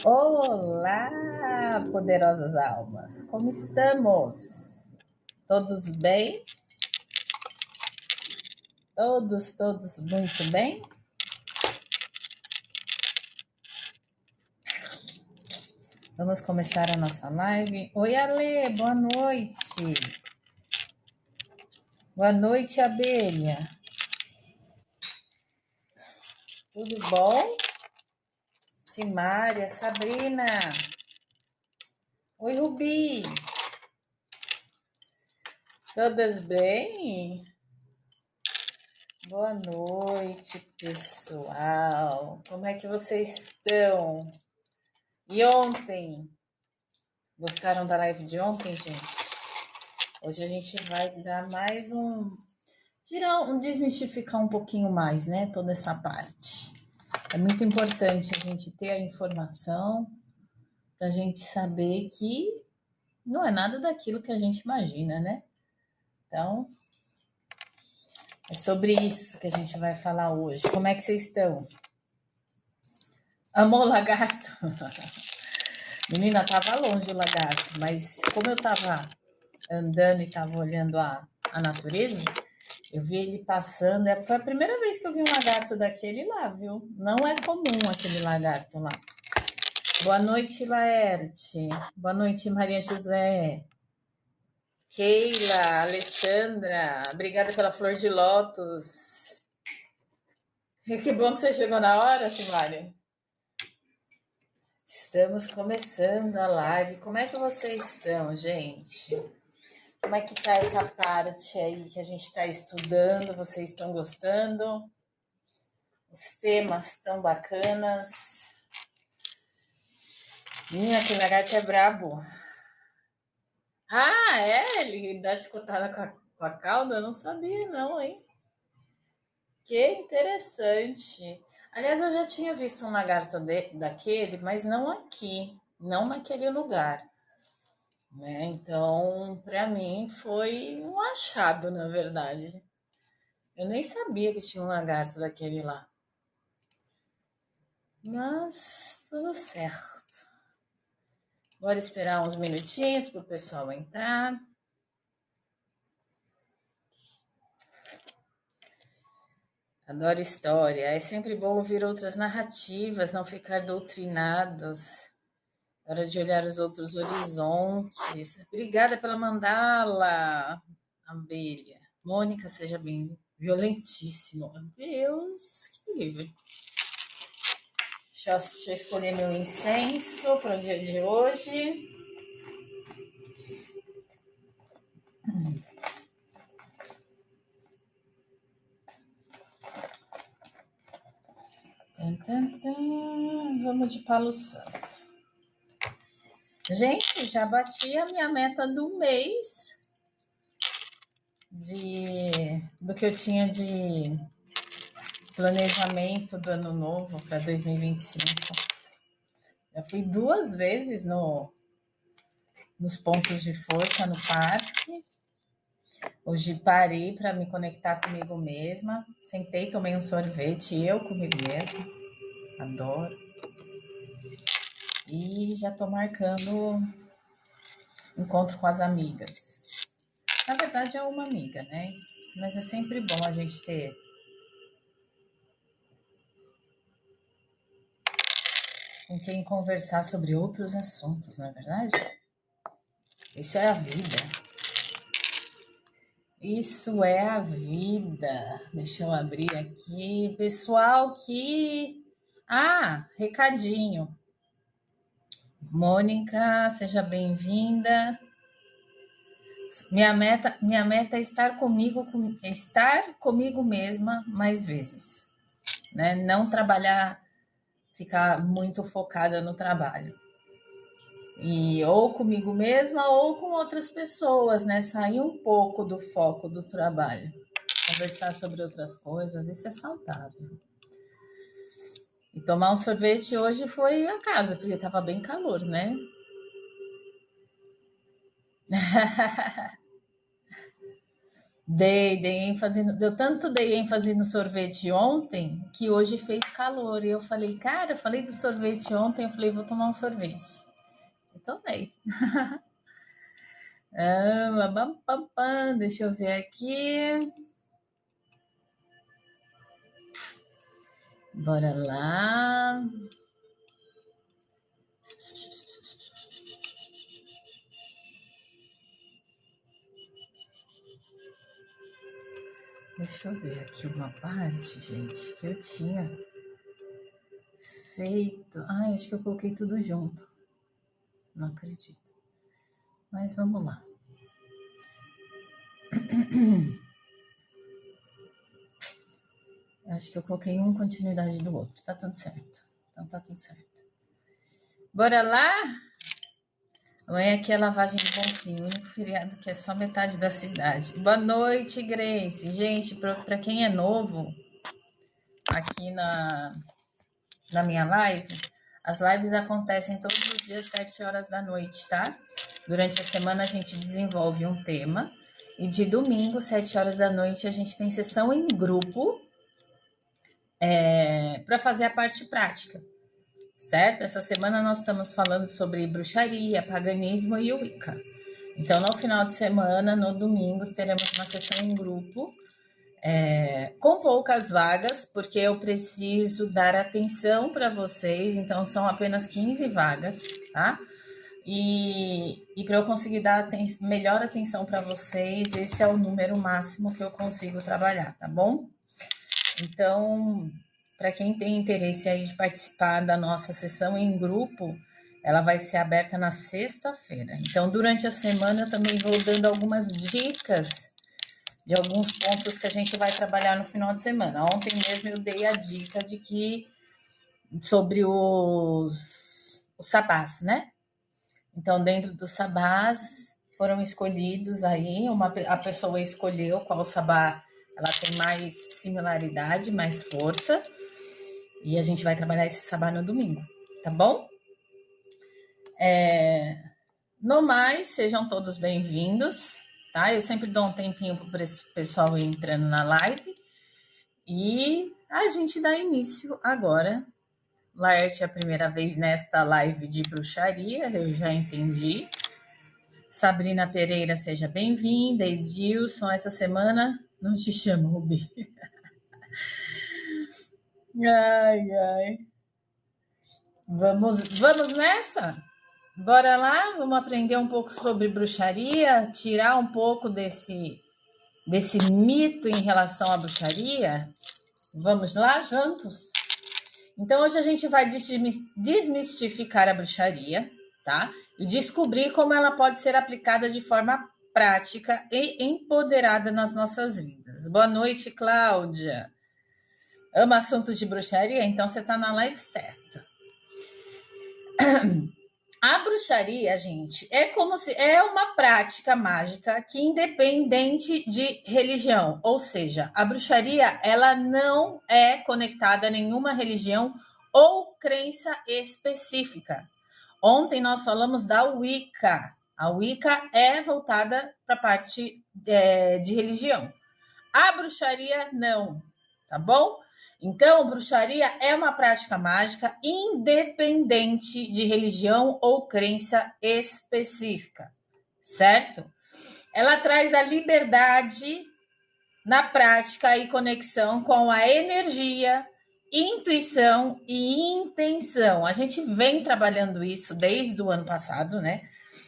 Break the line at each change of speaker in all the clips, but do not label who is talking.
Olá, poderosas almas, como estamos? Todos bem? Todos muito bem? Vamos começar a nossa live. Oi, Ale, boa noite. Boa noite, abelha. Tudo bom? Simária, Sabrina. Oi, Rubi. Todas bem? Boa noite, pessoal. Como é que vocês estão? E ontem? Gostaram da live de ontem, gente? Hoje a gente vai dar mais desmistificar um pouquinho mais, né? Toda essa parte. É muito importante a gente ter a informação para a gente saber que não é nada daquilo que a gente imagina, né? Então, é sobre isso que a gente vai falar hoje. Como é que vocês estão? Amou o lagarto? Menina, tava longe o lagarto, mas como eu tava andando e tava olhando a natureza, eu vi ele passando. Foi a primeira vez que eu vi um lagarto daquele lá, viu? Não é comum aquele lagarto lá. Boa noite, Laerte. Boa noite, Maria José. Keila, Alexandra. Obrigada pela flor de lótus. Que bom que você chegou na hora, Simária. Estamos começando a live. Como é que vocês estão, gente? Como é que tá essa parte aí que a gente está estudando? Vocês estão gostando? Os temas tão bacanas. Minha, aquele lagarto é brabo. Ah, é? Ele dá chicotada com a cauda? Eu não sabia, não, hein? Que interessante. Aliás, eu já tinha visto um lagarto daquele, mas não aqui, não naquele lugar, né? Então, para mim, foi um achado, na verdade. Eu nem sabia que tinha um lagarto daquele lá. Mas tudo certo. Bora esperar uns minutinhos para o pessoal entrar. Adoro história. É sempre bom ouvir outras narrativas, não ficar doutrinados. Hora de olhar os outros horizontes. Obrigada pela mandala, abelha. Mônica, seja bem violentíssimo. Deus, que livre. Deixa eu escolher meu incenso para o dia de hoje. Vamos de Palo Santo. Gente, já bati a minha meta do mês do que eu tinha de planejamento do ano novo para 2025. Já fui 2 vezes nos pontos de força no parque. Hoje parei para me conectar comigo mesma. Sentei, tomei um sorvete, eu comigo mesma. Adoro. E já estou marcando encontro com as amigas. Na verdade é uma amiga, né? Mas é sempre bom a gente ter com quem conversar sobre outros assuntos, não é verdade? Isso é a vida. Isso é a vida. Deixa eu abrir aqui. Pessoal que... recadinho. Mônica, seja bem-vinda. Minha meta é estar comigo mesma mais vezes, né? Não trabalhar, ficar muito focada no trabalho. E ou comigo mesma ou com outras pessoas, né? Sair um pouco do foco do trabalho. Conversar sobre outras coisas, isso é saudável. E tomar um sorvete hoje foi a casa, porque estava bem calor, né? Dei ênfase, eu tanto dei ênfase no sorvete ontem que hoje fez calor. E eu falei, cara, eu falei do sorvete ontem, eu falei, vou tomar um sorvete. Eu tomei. Deixa eu ver aqui. Bora lá. Deixa eu ver aqui uma parte, gente, que eu tinha feito. Ai, acho que eu coloquei tudo junto. Não acredito. Mas vamos lá. Acho que eu coloquei um continuidade do outro. Tá tudo certo. Então tá tudo certo. Bora lá? Amanhã aqui é lavagem de Bonfim, o único feriado que é só metade da cidade. Boa noite, Grace. Gente, para quem é novo aqui na minha live, as lives acontecem todos os dias, 7 horas da noite, tá? Durante a semana a gente desenvolve um tema e de domingo, 7 horas da noite, a gente tem sessão em grupo para fazer a parte prática, certo? Essa semana nós estamos falando sobre bruxaria, paganismo e Wicca. Então, no final de semana, no domingo, teremos uma sessão em grupo, com poucas vagas, porque eu preciso dar atenção para vocês, então são apenas 15 vagas, tá? E para eu conseguir dar melhor atenção para vocês, esse é o número máximo que eu consigo trabalhar, tá bom? Então, para quem tem interesse aí de participar da nossa sessão em grupo, ela vai ser aberta na sexta-feira. Então, durante a semana, eu também vou dando algumas dicas de alguns pontos que a gente vai trabalhar no final de semana. Ontem mesmo eu dei a dica de que sobre os sabás, né? Então, dentro dos sabás, foram escolhidos aí, a pessoa escolheu qual sabá ela tem mais similaridade, mais força, e a gente vai trabalhar esse sabá no domingo, tá bom? No mais, sejam todos bem-vindos, tá? Eu sempre dou um tempinho para o pessoal ir entrando na live e a gente dá início agora. Laerte é a primeira vez nesta live de bruxaria, eu já entendi. Sabrina Pereira, seja bem-vinda. Edilson, essa semana não te chamo, Rubi. Ai, ai. Vamos nessa? Bora lá? Vamos aprender um pouco sobre bruxaria, tirar um pouco desse mito em relação à bruxaria? Vamos lá, juntos? Então, hoje a gente vai desmistificar a bruxaria, tá? E descobrir como ela pode ser aplicada de forma prática e empoderada nas nossas vidas. Boa noite, Cláudia. Ama assuntos de bruxaria? Então você está na live certa. A bruxaria, gente, é como se é uma prática mágica que independente de religião, ou seja, a bruxaria ela não é conectada a nenhuma religião ou crença específica. Ontem nós falamos da Wicca. A Wicca é voltada para a parte de religião. A bruxaria não, tá bom? Então, bruxaria é uma prática mágica independente de religião ou crença específica, certo? Ela traz a liberdade na prática e conexão com a energia, intuição e intenção. A gente vem trabalhando isso desde o ano passado, né?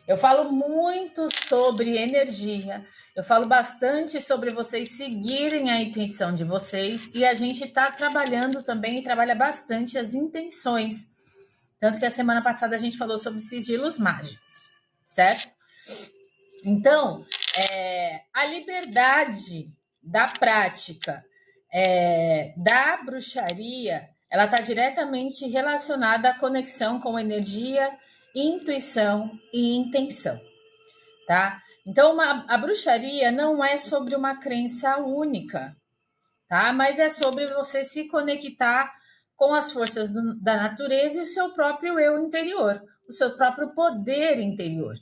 Eu falo muito sobre energia, eu falo bastante sobre vocês seguirem a intuição de vocês e a gente está trabalhando também e trabalha bastante as intenções. Tanto que a semana passada a gente falou sobre sigilos mágicos, certo? Então, a liberdade da prática da bruxaria, ela está diretamente relacionada à conexão com energia, intuição e intenção, tá? Então, a bruxaria não é sobre uma crença única, tá? Mas é sobre você se conectar com as forças da natureza e o seu próprio eu interior, o seu próprio poder interior,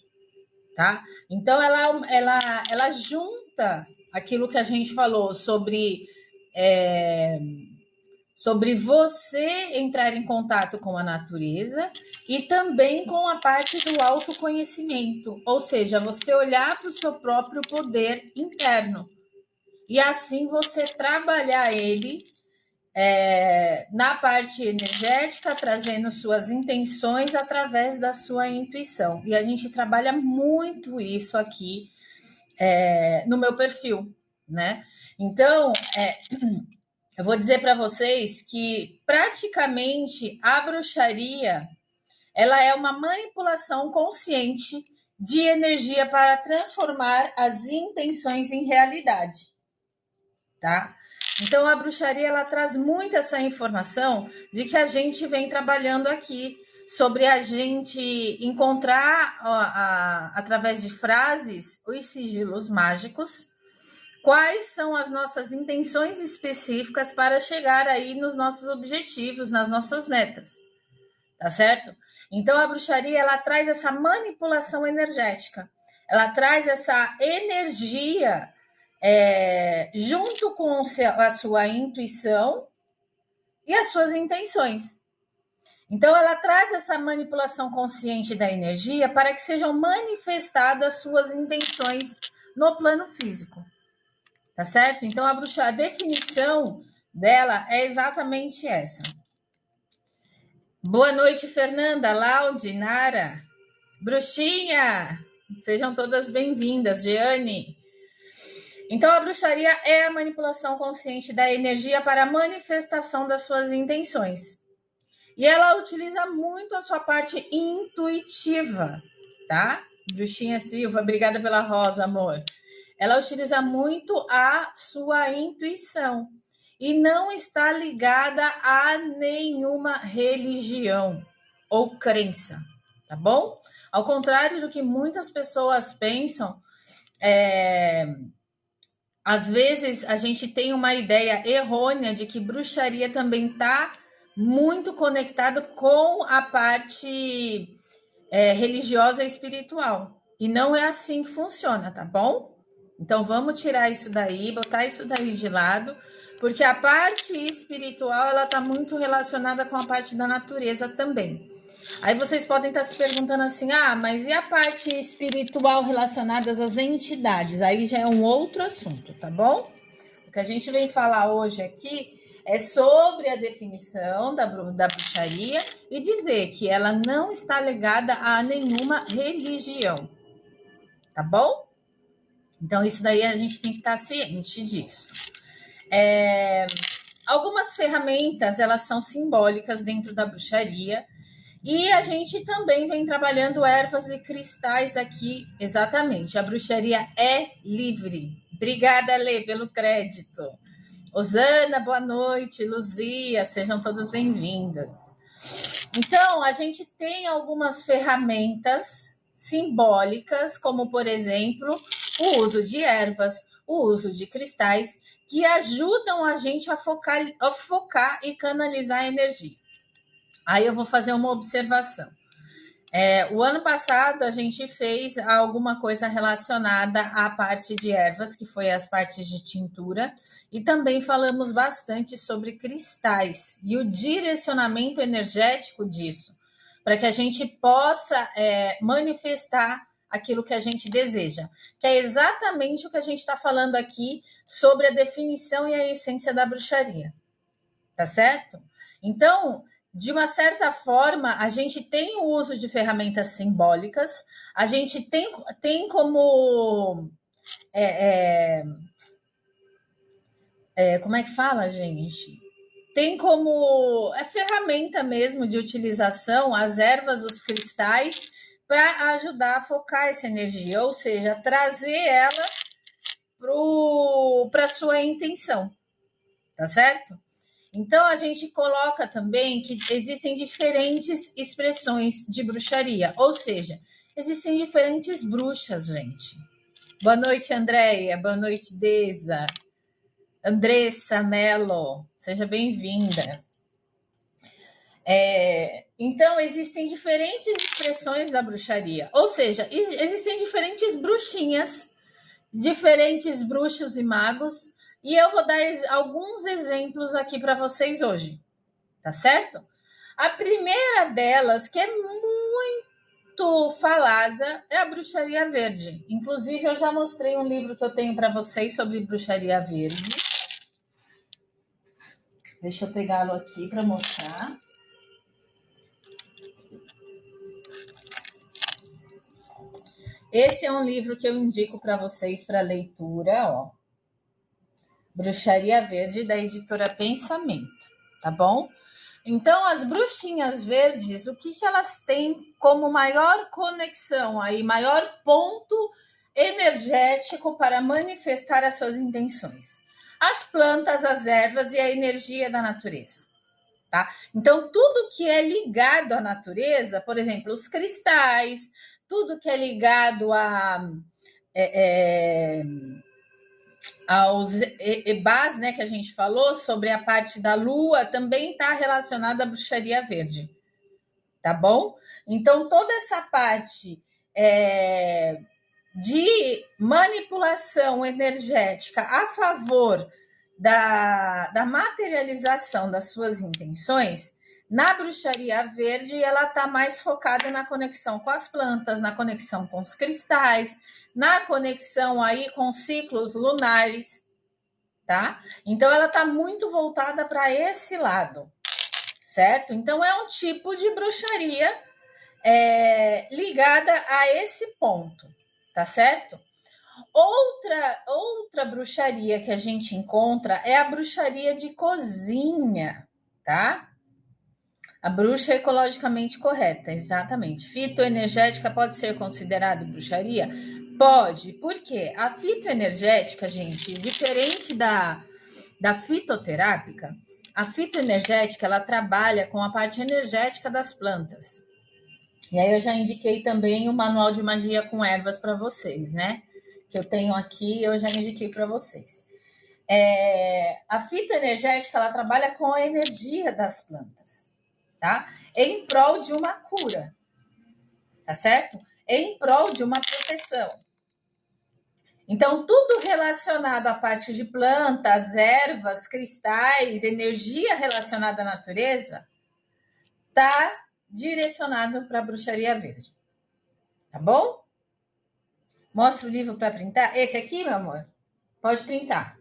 tá? Então, ela junta aquilo que a gente falou sobre você entrar em contato com a natureza e também com a parte do autoconhecimento, ou seja, você olhar para o seu próprio poder interno e assim você trabalhar ele na parte energética, trazendo suas intenções através da sua intuição. E a gente trabalha muito isso aqui no meu perfil, né? Então, eu vou dizer para vocês que praticamente a bruxaria ela é uma manipulação consciente de energia para transformar as intenções em realidade, tá? Então a bruxaria ela traz muito essa informação de que a gente vem trabalhando aqui sobre a gente encontrar através de frases os sigilos mágicos. Quais são as nossas intenções específicas para chegar aí nos nossos objetivos, nas nossas metas, tá certo? Então a bruxaria ela traz essa manipulação energética, ela traz essa energia junto com a sua intuição e as suas intenções. Então ela traz essa manipulação consciente da energia para que sejam manifestadas suas intenções no plano físico. Tá certo? Então, a definição dela é exatamente essa. Boa noite, Fernanda, Laude, Nara, Bruxinha, sejam todas bem-vindas, Jeane. Então, a bruxaria é a manipulação consciente da energia para a manifestação das suas intenções. E ela utiliza muito a sua parte intuitiva, tá? Bruxinha Silva, obrigada pela rosa, amor. Ela utiliza muito a sua intuição e não está ligada a nenhuma religião ou crença, tá bom? Ao contrário do que muitas pessoas pensam, às vezes a gente tem uma ideia errônea de que bruxaria também está muito conectado com a parte religiosa e espiritual. E não é assim que funciona, tá bom? Então vamos tirar isso daí, botar isso daí de lado, porque a parte espiritual ela está muito relacionada com a parte da natureza também. Aí vocês podem estar se perguntando assim, mas e a parte espiritual relacionada às entidades? Aí já é um outro assunto, tá bom? O que a gente vem falar hoje aqui é sobre a definição da bruxaria e dizer que ela não está ligada a nenhuma religião, tá bom? Então, isso daí a gente tem que estar ciente disso. Algumas ferramentas, elas são simbólicas dentro da bruxaria e a gente também vem trabalhando ervas e cristais aqui, exatamente. A bruxaria é livre. Obrigada, Lê, pelo crédito. Osana, boa noite. Luzia, sejam todas bem-vindas. Então, a gente tem algumas ferramentas simbólicas, como, por exemplo, o uso de ervas, o uso de cristais, que ajudam a gente a focar e canalizar a energia. Aí eu vou fazer uma observação. O ano passado a gente fez alguma coisa relacionada à parte de ervas, que foi as partes de tintura, e também falamos bastante sobre cristais e o direcionamento energético disso, para que a gente possa manifestar aquilo que a gente deseja, que é exatamente o que a gente está falando aqui sobre a definição e a essência da bruxaria, tá certo? Então, de uma certa forma, a gente tem o uso de ferramentas simbólicas, a gente tem como. Como é que fala, gente? Tem como. É ferramenta mesmo de utilização as ervas, os cristais, para ajudar a focar essa energia, ou seja, trazer ela para a sua intenção, tá certo? Então, a gente coloca também que existem diferentes expressões de bruxaria, ou seja, existem diferentes bruxas, gente. Boa noite, Andréia. Boa noite, Deza. Andressa Mello, seja bem-vinda. Então, existem diferentes expressões da bruxaria, ou seja, existem diferentes bruxinhas diferentes bruxos e magos, e eu vou dar alguns exemplos aqui para vocês hoje, tá certo? A primeira delas, que é muito falada, é a bruxaria verde. Inclusive, eu já mostrei um livro que eu tenho para vocês sobre bruxaria verde. Deixa eu pegá-lo aqui para mostrar. Esse é um livro que eu indico para vocês para leitura, ó. Bruxaria Verde, da editora Pensamento, tá bom? Então, as bruxinhas verdes, o que elas têm como maior conexão aí, maior ponto energético para manifestar as suas intenções? As plantas, as ervas e a energia da natureza, tá? Então, tudo que é ligado à natureza, por exemplo, os cristais, tudo que é ligado aos EBAs, né, que a gente falou, sobre a parte da lua, também está relacionada à bruxaria verde, tá bom? Então, toda essa parte de manipulação energética a favor da materialização das suas intenções, na bruxaria verde, ela está mais focada na conexão com as plantas, na conexão com os cristais, na conexão aí com ciclos lunares, tá? Então, ela está muito voltada para esse lado, certo? Então, é um tipo de bruxaria ligada a esse ponto, tá certo? Outra bruxaria que a gente encontra é a bruxaria de cozinha, tá? A bruxa ecologicamente correta, exatamente. Fitoenergética pode ser considerada bruxaria? Pode. Por quê? A fitoenergética, gente, diferente da fitoterápica, a fitoenergética, ela trabalha com a parte energética das plantas. E aí eu já indiquei também o manual de magia com ervas para vocês, né? Que eu tenho aqui, eu já indiquei para vocês. A fitoenergética, ela trabalha com a energia das plantas, tá? Em prol de uma cura, tá certo? Em prol de uma proteção. Então, tudo relacionado à parte de plantas, ervas, cristais, energia relacionada à natureza, tá direcionado para a bruxaria verde. Tá bom? Mostra o livro para printar. Esse aqui, meu amor, pode printar.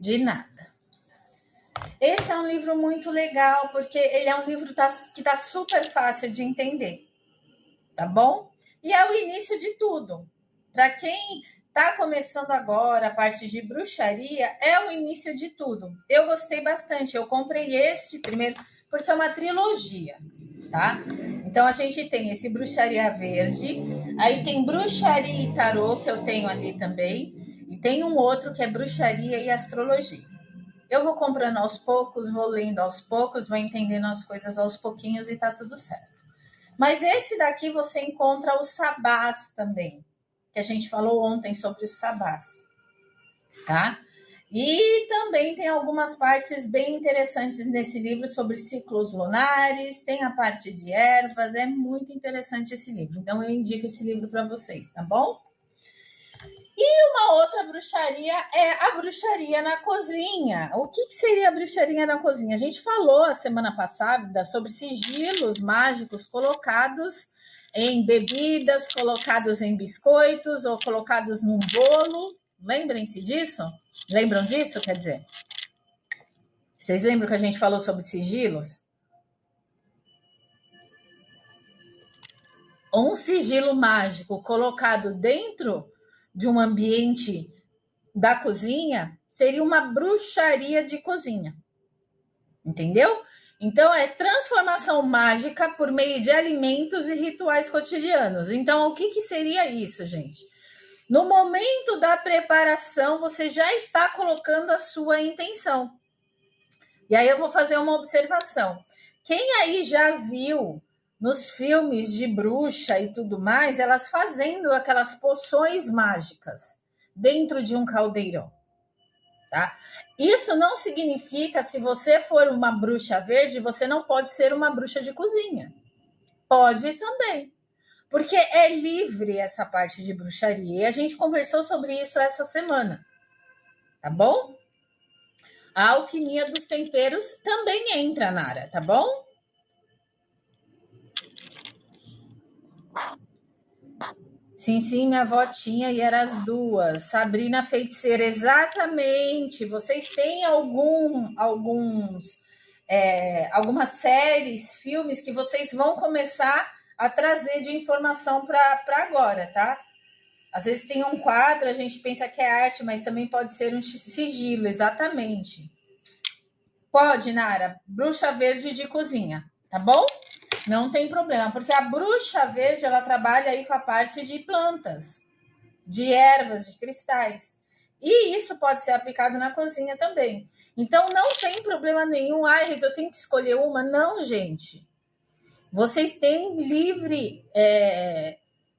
De nada. Esse é um livro muito legal, porque ele é um livro que tá super fácil de entender, tá bom? E é o início de tudo. Para quem tá começando agora a parte de bruxaria, é o início de tudo. Eu gostei bastante. Eu comprei este primeiro porque é uma trilogia, tá? Então a gente tem esse Bruxaria Verde, aí tem Bruxaria e Tarô, que eu tenho ali também, e tem um outro que é Bruxaria e Astrologia. Eu vou comprando aos poucos, vou lendo aos poucos, vou entendendo as coisas aos pouquinhos e tá tudo certo. Mas esse daqui você encontra os sabás também, que a gente falou ontem sobre os sabás, tá? E também tem algumas partes bem interessantes nesse livro sobre ciclos lunares, tem a parte de ervas, é muito interessante esse livro. Então eu indico esse livro para vocês, tá bom? E uma outra bruxaria é a bruxaria na cozinha. O que seria a bruxaria na cozinha? A gente falou a semana passada sobre sigilos mágicos colocados em bebidas, colocados em biscoitos ou colocados num bolo. Lembrem-se disso? Lembram disso? Quer dizer, vocês lembram que a gente falou sobre sigilos? Um sigilo mágico colocado dentro de um ambiente da cozinha seria uma bruxaria de cozinha. Entendeu? Então, é transformação mágica por meio de alimentos e rituais cotidianos. Então, o que seria isso, gente? No momento da preparação, você já está colocando a sua intenção. E aí eu vou fazer uma observação. Quem aí já viu nos filmes de bruxa e tudo mais, elas fazendo aquelas poções mágicas dentro de um caldeirão? tá? Isso não significa, se você for uma bruxa verde, você não pode ser uma bruxa de cozinha. Pode também, porque é livre essa parte de bruxaria. E a gente conversou sobre isso essa semana, tá bom? A alquimia dos temperos também entra, Nara, tá bom? Sim, sim, minha avó tinha e eram as duas. Sabrina Feiticeira, exatamente. Vocês têm algumas séries, filmes que vocês vão começar a trazer de informação para agora, tá? Às vezes tem um quadro, a gente pensa que é arte, mas também pode ser um sigilo, exatamente. Pode, Nara, bruxa verde de cozinha, tá bom? Não tem problema, porque a bruxa verde, ela trabalha aí com a parte de plantas, de ervas, de cristais. E isso pode ser aplicado na cozinha também. Então, não tem problema nenhum. Ai, eu tenho que escolher uma. Não, gente. Vocês têm livre...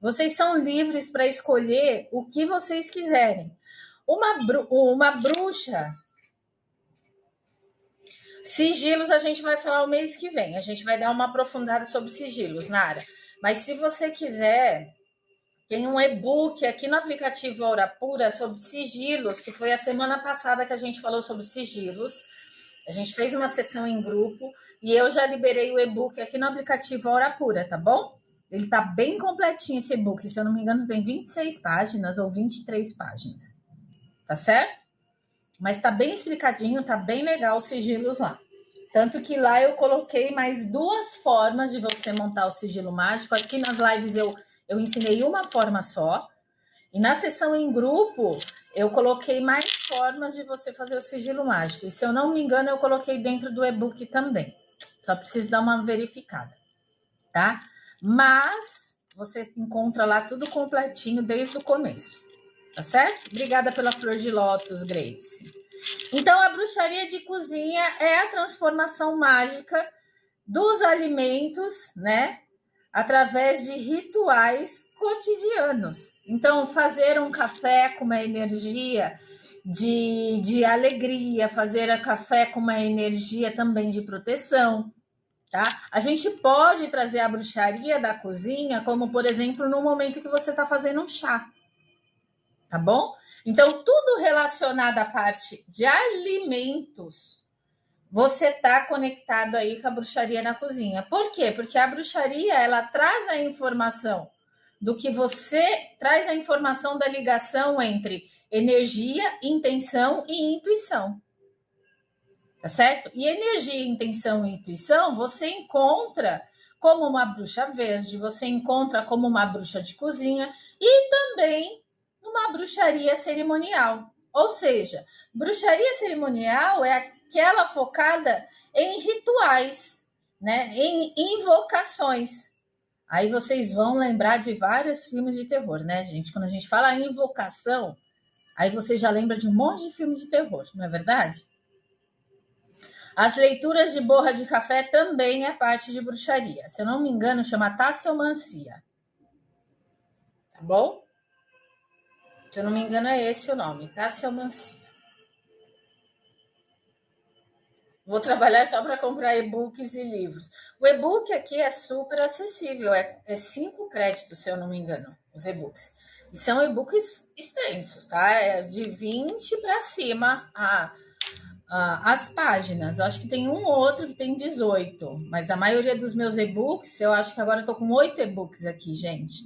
vocês são livres para escolher o que vocês quiserem. Uma bruxa... Sigilos a gente vai falar o mês que vem. A gente vai dar uma aprofundada sobre sigilos, Nara. Mas se você quiser, tem um e-book aqui no aplicativo Aura Pura sobre sigilos, que foi a semana passada que a gente falou sobre sigilos. A gente fez uma sessão em grupo e eu já liberei o e-book aqui no aplicativo Aura Pura, tá bom? Ele tá bem completinho esse e-book. Se eu não me engano, tem 26 páginas ou 23 páginas. Tá certo? Mas tá bem explicadinho, tá bem legal os sigilos lá. Tanto que lá eu coloquei mais 2 formas de você montar o sigilo mágico. Aqui nas lives eu ensinei uma forma só. E na sessão em grupo, eu coloquei mais formas de você fazer o sigilo mágico. E se eu não me engano, eu coloquei dentro do e-book também. Só preciso dar uma verificada, tá? Mas você encontra lá tudo completinho desde o começo, tá certo? Obrigada pela flor de lótus, Grace. Então, a bruxaria de cozinha é a transformação mágica dos alimentos, né? Através de rituais cotidianos. Então, fazer um café com uma energia de alegria, fazer a café com uma energia também de proteção, tá? A gente pode trazer a bruxaria da cozinha, como, por exemplo, no momento que você está fazendo um chá, tá bom? Então, tudo relacionado à parte de alimentos, você está conectado aí com a bruxaria na cozinha. Por quê? Porque a bruxaria, ela traz a informação do que você... Traz a informação da ligação entre energia, intenção e intuição. Tá certo? E energia, intenção e intuição, você encontra como uma bruxa verde, você encontra como uma bruxa de cozinha e também uma bruxaria cerimonial. Ou seja, bruxaria cerimonial é aquela focada em rituais, né? Em invocações. Aí vocês vão lembrar de vários filmes de terror, né, gente? Quando a gente fala em invocação, aí você já lembra de um monte de filme de terror, não é verdade? As leituras de borra de café também é parte de bruxaria. Se eu não me engano, chama tasseomancia. Tá bom? Se eu não me engano, é esse o nome, tasseomancia. Vou trabalhar só para comprar e-books e livros. O e-book aqui é super acessível, é 5 créditos, se eu não me engano, os e-books. E são e-books extensos, tá? É de 20 para cima as páginas. Eu acho que tem um ou outro que tem 18, mas a maioria dos meus e-books, eu acho que agora eu tô com 8 e-books aqui, gente.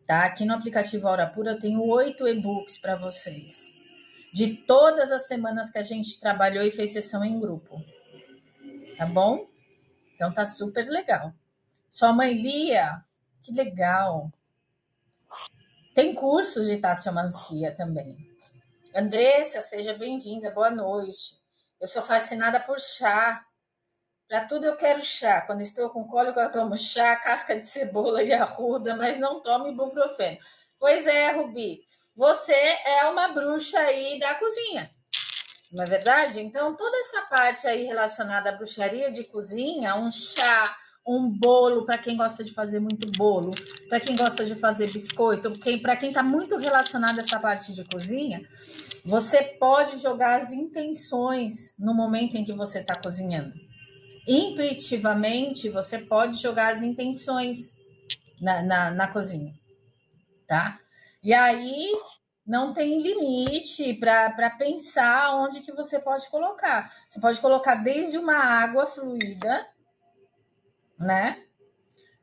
Tá? Aqui no aplicativo Aura Pura eu tenho 8 e-books para vocês. De todas as semanas que a gente trabalhou e fez sessão em grupo. Tá bom? Então tá super legal. Sua mãe lia? Que legal. Tem cursos de tasseomancia também. Andressa, seja bem-vinda, boa noite. Eu sou fascinada por chá. Para tudo eu quero chá. Quando estou com cólica, eu tomo chá, casca de cebola e arruda, mas não tomo ibuprofeno. Pois é, Rubi, você é uma bruxa aí da cozinha, não é verdade? Então, toda essa parte aí relacionada à bruxaria de cozinha, um chá, um bolo para quem gosta de fazer muito bolo, para quem gosta de fazer biscoito, para quem está muito relacionado a essa parte de cozinha, você pode jogar as intenções no momento em que você está cozinhando. Intuitivamente, você pode jogar as intenções na cozinha, tá? E aí não tem limite para pensar onde que você pode colocar. Você pode colocar desde uma água fluida, né?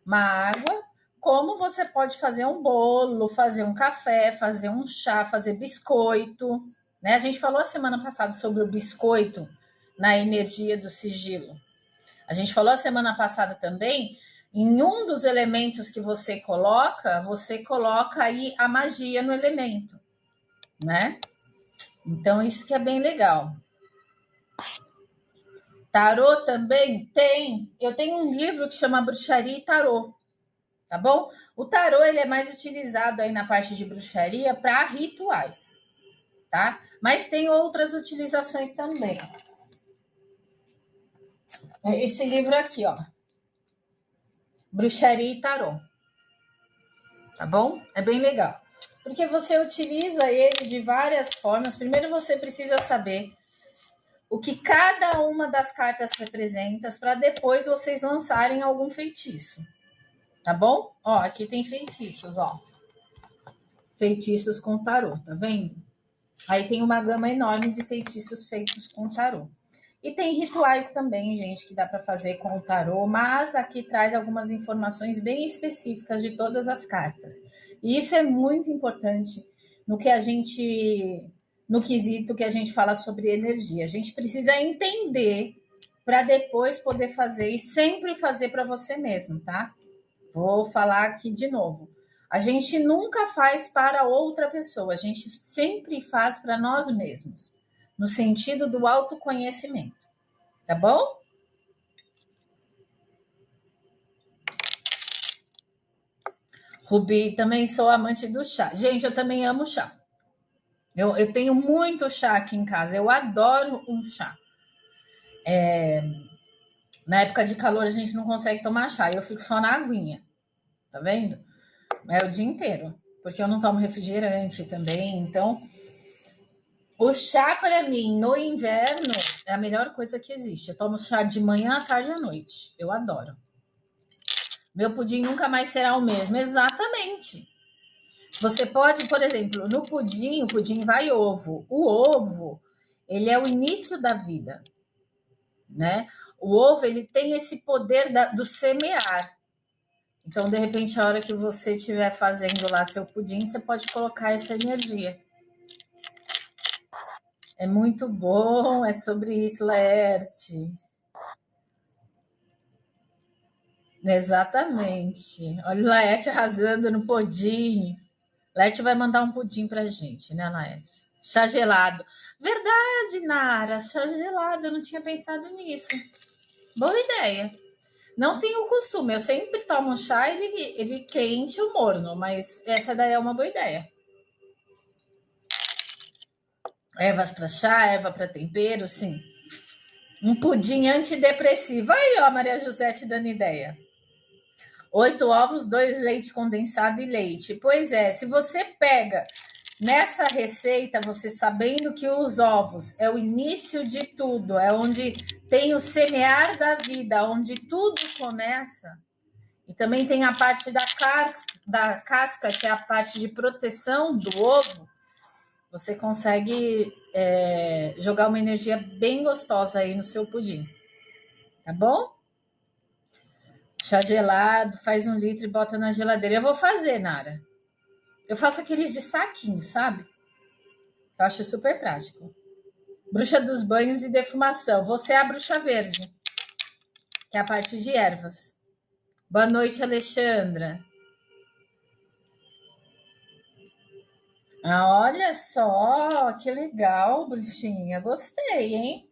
Uma água, como você pode fazer um bolo, fazer um café, fazer um chá, fazer biscoito, né? A gente falou a semana passada sobre o biscoito na energia do sigilo. A gente falou a semana passada também, em um dos elementos que você coloca aí a magia no elemento, né? Então, isso que é bem legal. Tarô também tem. Eu tenho um livro que chama Bruxaria e Tarô, tá bom? O tarô, ele é mais utilizado aí na parte de bruxaria para rituais, tá? Mas tem outras utilizações também. Esse livro aqui, ó. Bruxaria e Tarô. Tá bom? É bem legal. Porque você utiliza ele de várias formas. Primeiro você precisa saber o que cada uma das cartas representa para depois vocês lançarem algum feitiço. Tá bom? Ó, aqui tem feitiços, ó. Feitiços com tarô, tá vendo? Aí tem uma gama enorme de feitiços feitos com tarô. E tem rituais também, gente, que dá para fazer com o tarô, mas aqui traz algumas informações bem específicas de todas as cartas. E isso é muito importante no que a gente, no quesito que a gente fala sobre energia. A gente precisa entender para depois poder fazer e sempre fazer para você mesmo, tá? Vou falar aqui de novo. A gente nunca faz para outra pessoa, a gente sempre faz para nós mesmos, no sentido do autoconhecimento, tá bom? Rubi, também sou amante do chá. Gente, eu também amo chá. Eu tenho muito chá aqui em casa, eu adoro um chá. Na época de calor a gente não consegue tomar chá, eu fico só na aguinha, tá vendo? É o dia inteiro, porque eu não tomo refrigerante também, então o chá, para mim, no inverno, é a melhor coisa que existe. Eu tomo chá de manhã, à tarde e à noite. Eu adoro. Meu pudim nunca mais será o mesmo. Exatamente. Você pode, por exemplo, no pudim, o pudim vai ovo. O ovo, ele é o início da vida, né? O ovo, ele tem esse poder do semear. Então, de repente, a hora que você estiver fazendo lá seu pudim, você pode colocar essa energia. É muito bom, é sobre isso, Laerte. Exatamente. Olha o Laerte arrasando no pudim. Laerte vai mandar um pudim pra gente, né, Laerte? Chá gelado. Verdade, Nara, chá gelado. Eu não tinha pensado nisso. Boa ideia. Não tenho o costume. Eu sempre tomo chá, ele quente ou morno, mas essa daí é uma boa ideia. Ervas para chá, erva para tempero, sim. Um pudim antidepressivo. Aí, ó, Maria José te dando ideia. 8 ovos, 2 leite condensado e leite. Pois é, se você pega nessa receita, você sabendo que os ovos é o início de tudo, é onde tem o semear da vida, onde tudo começa, e também tem a parte da casca, que é a parte de proteção do ovo, você consegue jogar uma energia bem gostosa aí no seu pudim. Tá bom? Chá gelado, faz 1 litro e bota na geladeira. Eu vou fazer, Nara. Eu faço aqueles de saquinho, sabe? Eu acho super prático. Bruxa dos banhos e defumação. Você é a bruxa verde, que é a parte de ervas. Boa noite, Alexandra. Ah, olha só, que legal, bruxinha. Gostei, hein?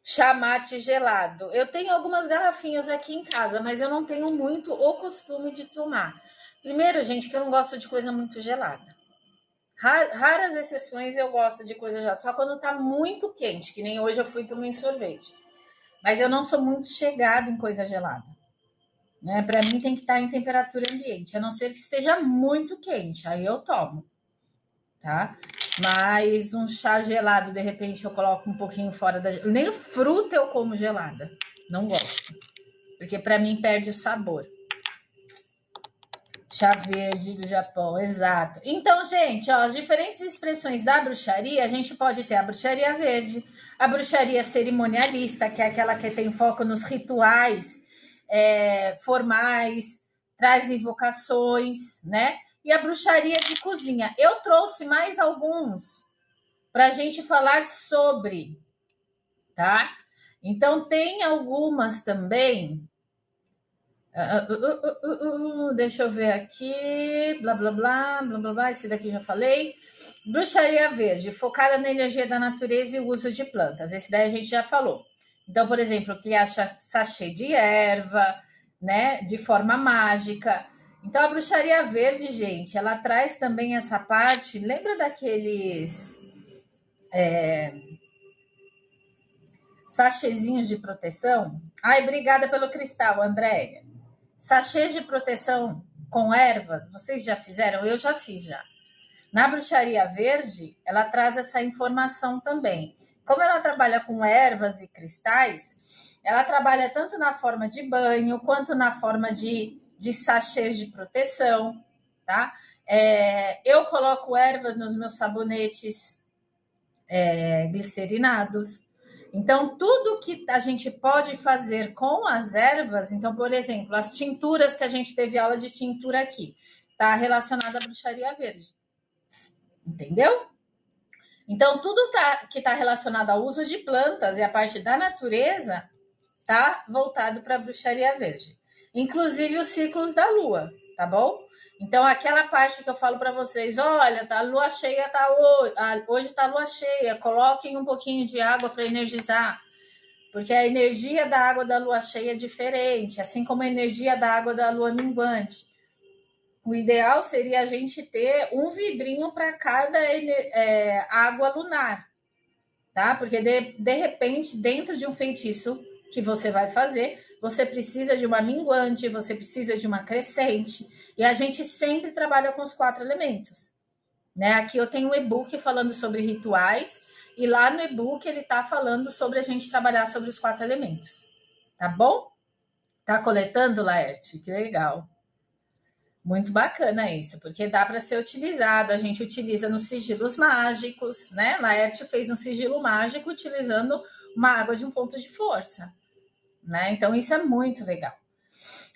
Chamate gelado. Eu tenho algumas garrafinhas aqui em casa, mas eu não tenho muito o costume de tomar. Primeiro, gente, que eu não gosto de coisa muito gelada. Raras exceções eu gosto de coisa gelada, só quando tá muito quente, que nem hoje eu fui tomar sorvete. Mas eu não sou muito chegada em coisa gelada, né? Para mim tem que estar em temperatura ambiente, a não ser que esteja muito quente, aí eu tomo, tá? Mas um chá gelado, de repente eu coloco um pouquinho fora da... Nem fruta eu como gelada, não gosto, porque para mim perde o sabor. Chá verde do Japão, exato. Então, gente, ó, as diferentes expressões da bruxaria, a gente pode ter a bruxaria verde, a bruxaria cerimonialista, que é aquela que tem foco nos rituais formais, traz invocações, né? E a bruxaria de cozinha. Eu trouxe mais alguns para a gente falar sobre, tá? Então, tem algumas também. Deixa eu ver aqui. Blá, blá, blá, blá, blá, blá. Esse daqui já falei. Bruxaria verde, focada na energia da natureza e o uso de plantas. Esse daí a gente já falou. Então, por exemplo, criar sachê de erva, né? De forma mágica. Então, a bruxaria verde, gente, ela traz também essa parte. Lembra daqueles sachêzinhos de proteção? Ai, obrigada pelo cristal, Andréia. Sachês de proteção com ervas, vocês já fizeram? Eu já fiz já. Na bruxaria verde, ela traz essa informação também. Como ela trabalha com ervas e cristais, ela trabalha tanto na forma de banho quanto na forma de sachês de proteção, tá? Eu coloco ervas nos meus sabonetes glicerinados. Então, tudo que a gente pode fazer com as ervas, então, por exemplo, as tinturas que a gente teve aula de tintura aqui, está relacionada à bruxaria verde. Entendeu? Então, tudo que está relacionado ao uso de plantas e a parte da natureza está voltado para a bruxaria verde. Inclusive os ciclos da lua, tá bom? Então, aquela parte que eu falo para vocês, olha, a lua cheia tá hoje está lua cheia, coloquem um pouquinho de água para energizar, porque a energia da água da lua cheia é diferente, assim como a energia da água da lua minguante. O ideal seria a gente ter um vidrinho para cada água lunar, tá? Porque de repente, dentro de um feitiço que você vai fazer, você precisa de uma minguante, você precisa de uma crescente, e a gente sempre trabalha com os 4 elementos, né? Aqui eu tenho um e-book falando sobre rituais, e lá no e-book ele tá falando sobre a gente trabalhar sobre os 4 elementos, tá bom? Tá coletando, Laerte? Que legal. Muito bacana isso, porque dá para ser utilizado. A gente utiliza nos sigilos mágicos, né? Laerte fez um sigilo mágico utilizando uma água de um ponto de força, né? Então isso é muito legal.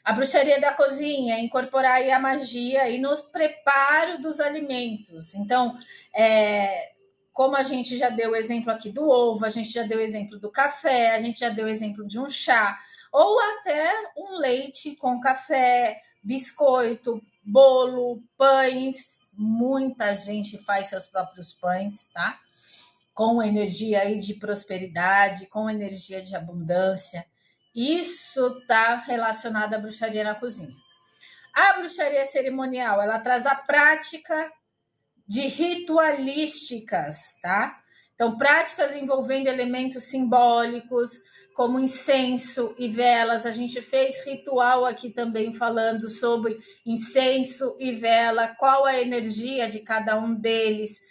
A bruxaria da cozinha, incorporar aí a magia e no preparo dos alimentos. Então, como a gente já deu o exemplo aqui do ovo, a gente já deu o exemplo do café, a gente já deu o exemplo de um chá, ou até um leite com café, biscoito, bolo, pães. Muita gente faz seus próprios pães, tá? Com energia aí de prosperidade, com energia de abundância. Isso está relacionado à bruxaria na cozinha. A bruxaria cerimonial, ela traz a prática de ritualísticas, tá? Então, práticas envolvendo elementos simbólicos, como incenso e velas. A gente fez ritual aqui também falando sobre incenso e vela, qual a energia de cada um deles.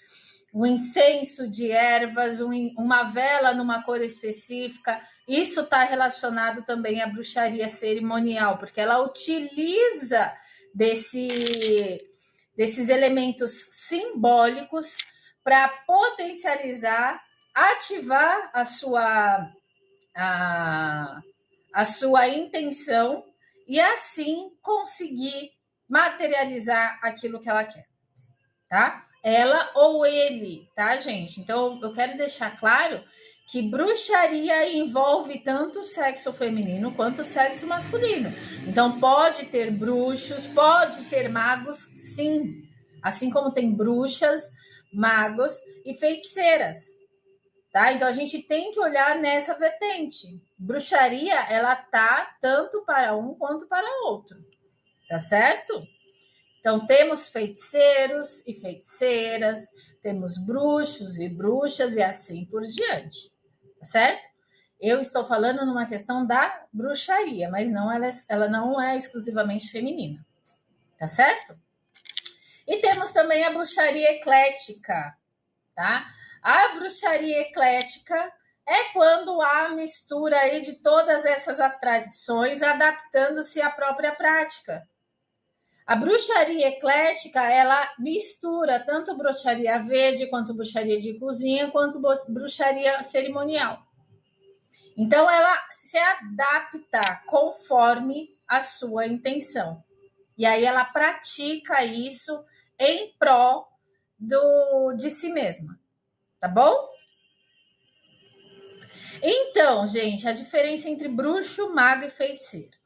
Um incenso de ervas, uma vela numa cor específica. Isso está relacionado também à bruxaria cerimonial, porque ela utiliza desses elementos simbólicos para potencializar, ativar a sua intenção e assim conseguir materializar aquilo que ela quer, tá? Ela ou ele, tá, gente? Então eu quero deixar claro que bruxaria envolve tanto o sexo feminino quanto o sexo masculino. Então pode ter bruxos, pode ter magos, sim. Assim como tem bruxas, magos e feiticeiras, tá? Então a gente tem que olhar nessa vertente. Bruxaria, ela tá tanto para um quanto para outro, tá certo? Então, temos feiticeiros e feiticeiras, temos bruxos e bruxas e assim por diante, tá certo? Eu estou falando numa questão da bruxaria, mas não, ela não é exclusivamente feminina, tá certo? E temos também a bruxaria eclética, tá? A bruxaria eclética é quando há mistura aí de todas essas tradições, adaptando-se à própria prática. A bruxaria eclética, ela mistura tanto bruxaria verde, quanto bruxaria de cozinha, quanto bruxaria cerimonial. Então, ela se adapta conforme a sua intenção. E aí ela pratica isso em pró de si mesma, tá bom? Então, gente, a diferença entre bruxo, mago e feiticeiro.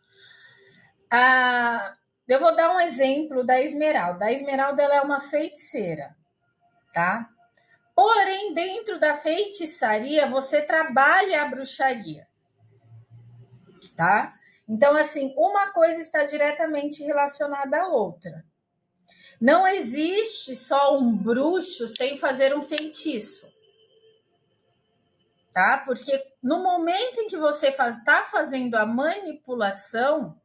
Eu vou dar um exemplo da Esmeralda. A Esmeralda, ela é uma feiticeira, tá? Porém, dentro da feitiçaria, você trabalha a bruxaria, tá? Então, assim, uma coisa está diretamente relacionada à outra. Não existe só um bruxo sem fazer um feitiço, tá? Porque no momento em que você está fazendo a manipulação,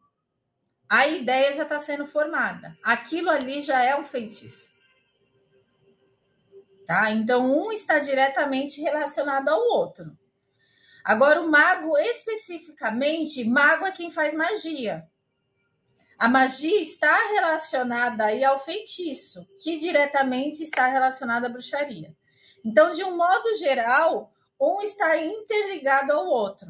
a ideia já está sendo formada. Aquilo ali já é um feitiço, tá? Então, um está diretamente relacionado ao outro. Agora, o mago, especificamente, mago é quem faz magia. A magia está relacionada aí ao feitiço, que diretamente está relacionado à bruxaria. Então, de um modo geral, um está interligado ao outro.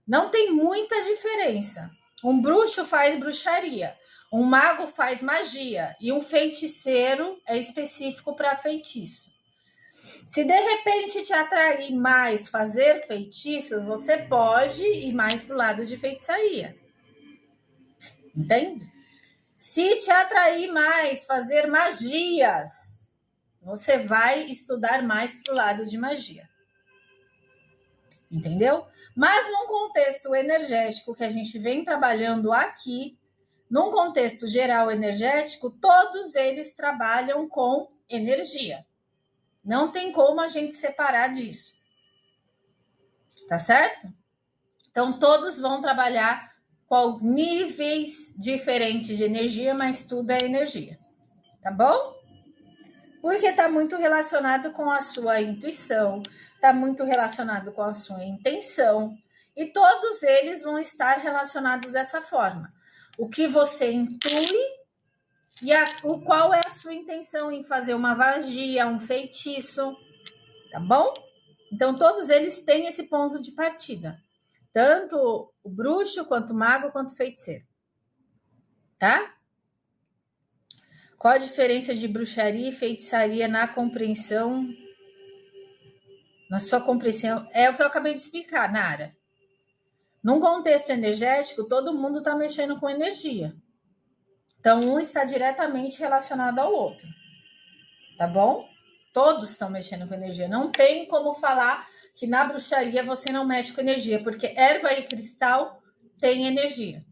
Não tem muita diferença. Um bruxo faz bruxaria, um mago faz magia e um feiticeiro é específico para feitiço. Se de repente te atrair mais fazer feitiços, você pode ir mais para o lado de feitiçaria. Entende? Se te atrair mais fazer magias, você vai estudar mais para o lado de magia. Entendeu? Mas num contexto energético que a gente vem trabalhando aqui, num contexto geral energético, todos eles trabalham com energia. Não tem como a gente separar disso. Tá certo? Então, todos vão trabalhar com níveis diferentes de energia, mas tudo é energia. Tá bom? Porque está muito relacionado com a sua intuição, está muito relacionado com a sua intenção, e todos eles vão estar relacionados dessa forma. O que você intui e qual é a sua intenção em fazer uma magia, um feitiço, tá bom? Então, todos eles têm esse ponto de partida. Tanto o bruxo, quanto o mago, quanto o feiticeiro. Tá? Qual a diferença de bruxaria e feitiçaria na compreensão? Na sua compreensão, é o que eu acabei de explicar, Nara. Num contexto energético, todo mundo está mexendo com energia. Então, um está diretamente relacionado ao outro. Tá bom? Todos estão mexendo com energia. Não tem como falar que na bruxaria você não mexe com energia, porque erva e cristal têm energia.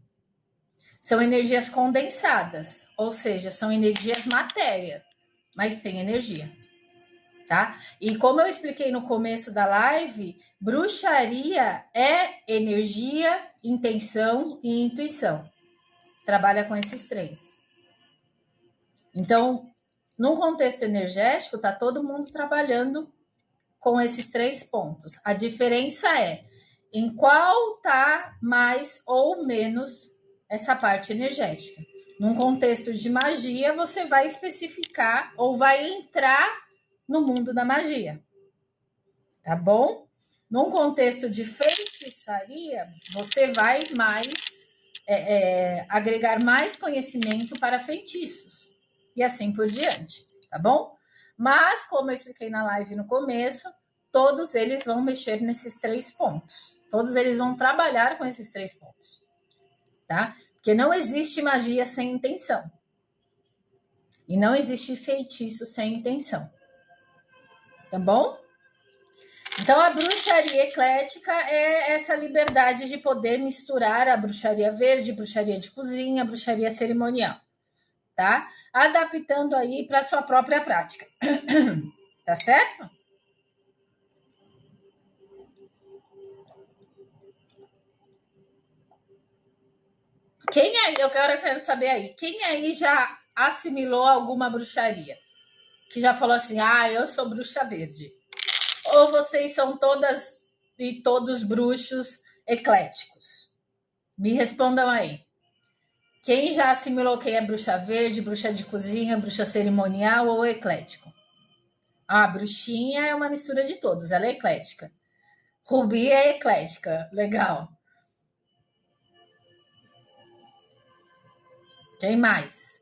São energias condensadas, ou seja, são energias matéria, mas tem energia. Tá? E como eu expliquei no começo da live, bruxaria é energia, intenção e intuição. Trabalha com esses três. Então, num contexto energético, tá todo mundo trabalhando com esses três pontos. A diferença é em qual tá mais ou menos essa parte energética. Num contexto de magia, você vai especificar ou vai entrar no mundo da magia, tá bom? Num contexto de feitiçaria, você vai mais agregar mais conhecimento para feitiços e assim por diante, tá bom? Mas, como eu expliquei na live no começo, todos eles vão mexer nesses três pontos. Todos eles vão trabalhar com esses três pontos, tá? Porque não existe magia sem intenção. E não existe feitiço sem intenção. Tá bom? Então, a bruxaria eclética é essa liberdade de poder misturar a bruxaria verde, bruxaria de cozinha, bruxaria cerimonial, tá? Adaptando aí para sua própria prática. Tá certo? Quem aí, eu quero saber aí, quem aí já assimilou alguma bruxaria? Que já falou assim, eu sou bruxa verde. Ou vocês são todas e todos bruxos ecléticos? Me respondam aí. Quem já assimilou quem é bruxa verde, bruxa de cozinha, bruxa cerimonial ou eclético? A bruxinha é uma mistura de todos, ela é eclética. Rubi é eclética, legal. Quem mais?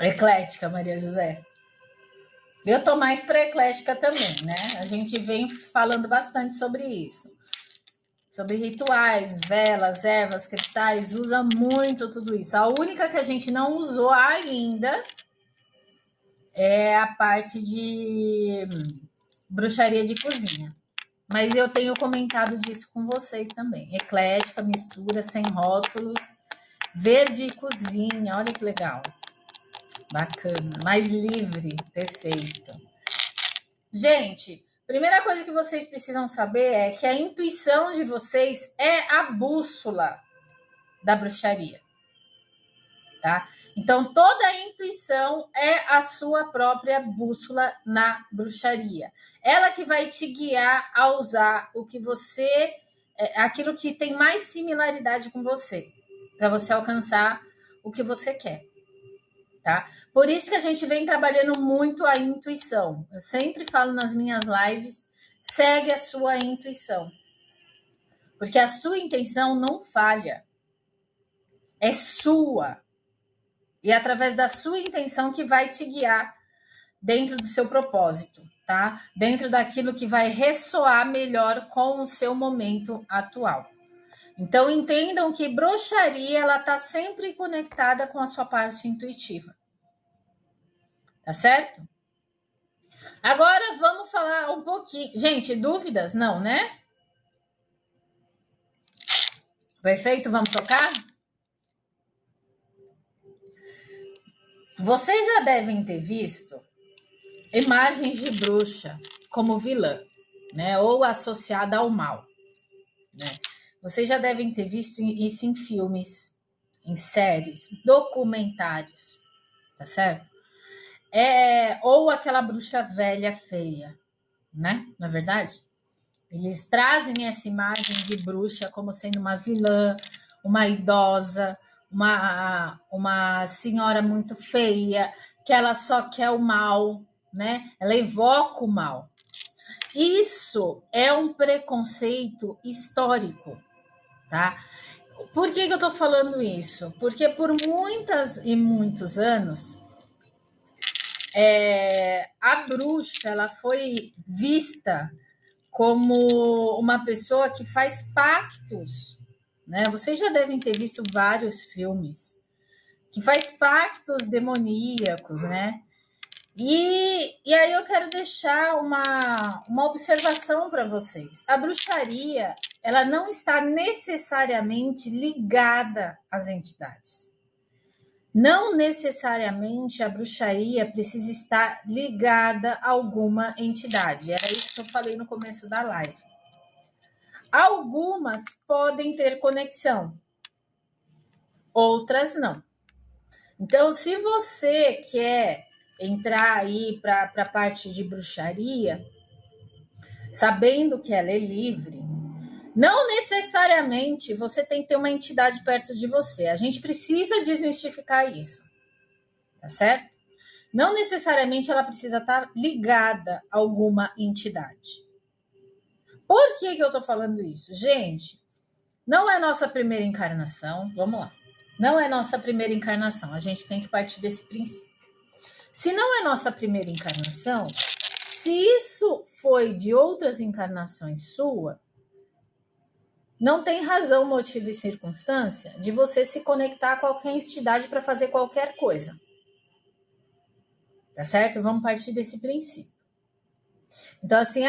Eclética, Maria José. Eu tô mais para eclética também, né? A gente vem falando bastante sobre isso. Sobre rituais, velas, ervas, cristais, usa muito tudo isso. A única que a gente não usou ainda é a parte de bruxaria de cozinha. Mas eu tenho comentado disso com vocês também. Eclética, mistura, sem rótulos, verde e cozinha, olha que legal. Bacana, mais livre, perfeito. Gente, primeira coisa que vocês precisam saber é que a intuição de vocês é a bússola da bruxaria, tá? Então, toda a intuição é a sua própria bússola na bruxaria. Ela que vai te guiar a usar o que você, aquilo que tem mais similaridade com você, para você alcançar o que você quer, tá? Por isso que a gente vem trabalhando muito a intuição. Eu sempre falo nas minhas lives, segue a sua intuição. Porque a sua intenção não falha. É sua. E é através da sua intenção que vai te guiar dentro do seu propósito, tá? Dentro daquilo que vai ressoar melhor com o seu momento atual. Então, entendam que bruxaria, ela tá sempre conectada com a sua parte intuitiva. Tá certo? Agora vamos falar um pouquinho. Gente, dúvidas? Não, né? Perfeito? Vamos tocar? Vocês já devem ter visto imagens de bruxa como vilã, né? Ou associada ao mal, né? Vocês já devem ter visto isso em filmes, em séries, documentários, tá certo? Ou aquela bruxa velha feia, né? Na verdade, eles trazem essa imagem de bruxa como sendo uma vilã, uma idosa, uma senhora muito feia, que ela só quer o mal, né? Ela evoca o mal. Isso é um preconceito histórico, tá? Por que eu tô falando isso? Porque por muitas e muitos anos, a bruxa ela foi vista como uma pessoa que faz pactos, né? Vocês já devem ter visto vários filmes que faz pactos demoníacos, né? E aí eu quero deixar uma observação para vocês. A bruxaria, ela não está necessariamente ligada às entidades. Não necessariamente a bruxaria precisa estar ligada a alguma entidade. Era isso que eu falei no começo da live. Algumas podem ter conexão, outras não. Então, se você quer entrar aí para a parte de bruxaria, sabendo que ela é livre, não necessariamente você tem que ter uma entidade perto de você. A gente precisa desmistificar isso, tá certo? Não necessariamente ela precisa estar ligada a alguma entidade. Por que eu tô falando isso? Gente, não é nossa primeira encarnação. Vamos lá. Não é nossa primeira encarnação. A gente tem que partir desse princípio. Se não é nossa primeira encarnação, se isso foi de outras encarnações sua, não tem razão, motivo e circunstância de você se conectar a qualquer entidade para fazer qualquer coisa. Tá certo? Vamos partir desse princípio. Então, assim,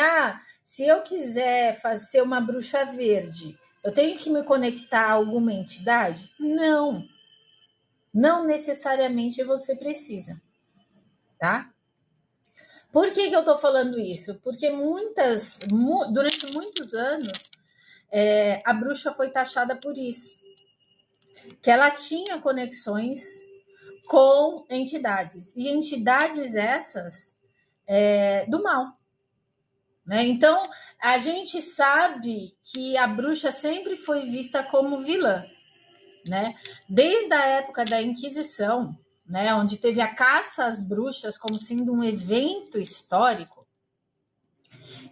se eu quiser fazer uma bruxa verde, eu tenho que me conectar a alguma entidade? Não. Não necessariamente você precisa, tá? Por que eu estou falando isso? Porque durante muitos anos, a bruxa foi taxada por isso, que ela tinha conexões com entidades, e entidades essas do mal. Né? Então, a gente sabe que a bruxa sempre foi vista como vilã, né? Desde a época da Inquisição, né, onde teve a caça às bruxas como sendo um evento histórico,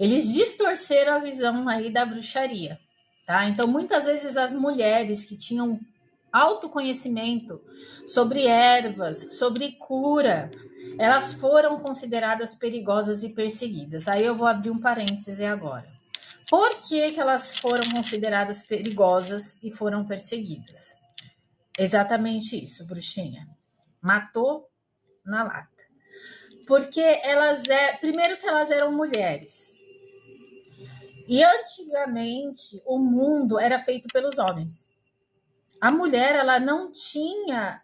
eles distorceram a visão aí da bruxaria, tá? Então, muitas vezes as mulheres que tinham autoconhecimento sobre ervas, sobre cura, elas foram consideradas perigosas e perseguidas. Aí eu vou abrir um parêntese agora. Por que elas foram consideradas perigosas e foram perseguidas? Exatamente isso, bruxinha. Matou na lata. Porque primeiro que elas eram mulheres. E antigamente o mundo era feito pelos homens. A mulher, ela não tinha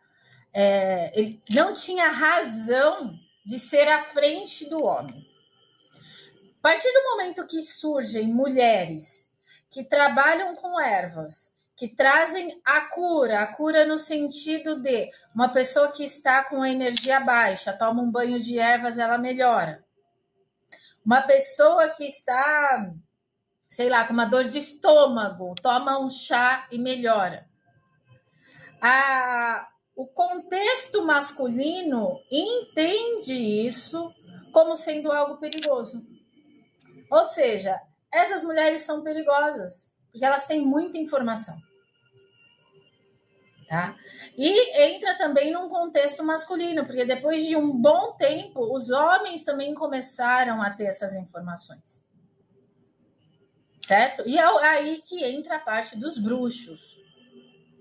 razão de ser à frente do homem. A partir do momento que surgem mulheres que trabalham com ervas, que trazem a cura no sentido de uma pessoa que está com a energia baixa, toma um banho de ervas, ela melhora. Uma pessoa que está, sei lá, com uma dor de estômago, toma um chá e melhora. O contexto masculino entende isso como sendo algo perigoso. Ou seja, essas mulheres são perigosas, porque elas têm muita informação. Tá? E entra também num contexto masculino, porque depois de um bom tempo, os homens também começaram a ter essas informações. Certo? E é aí que entra a parte dos bruxos.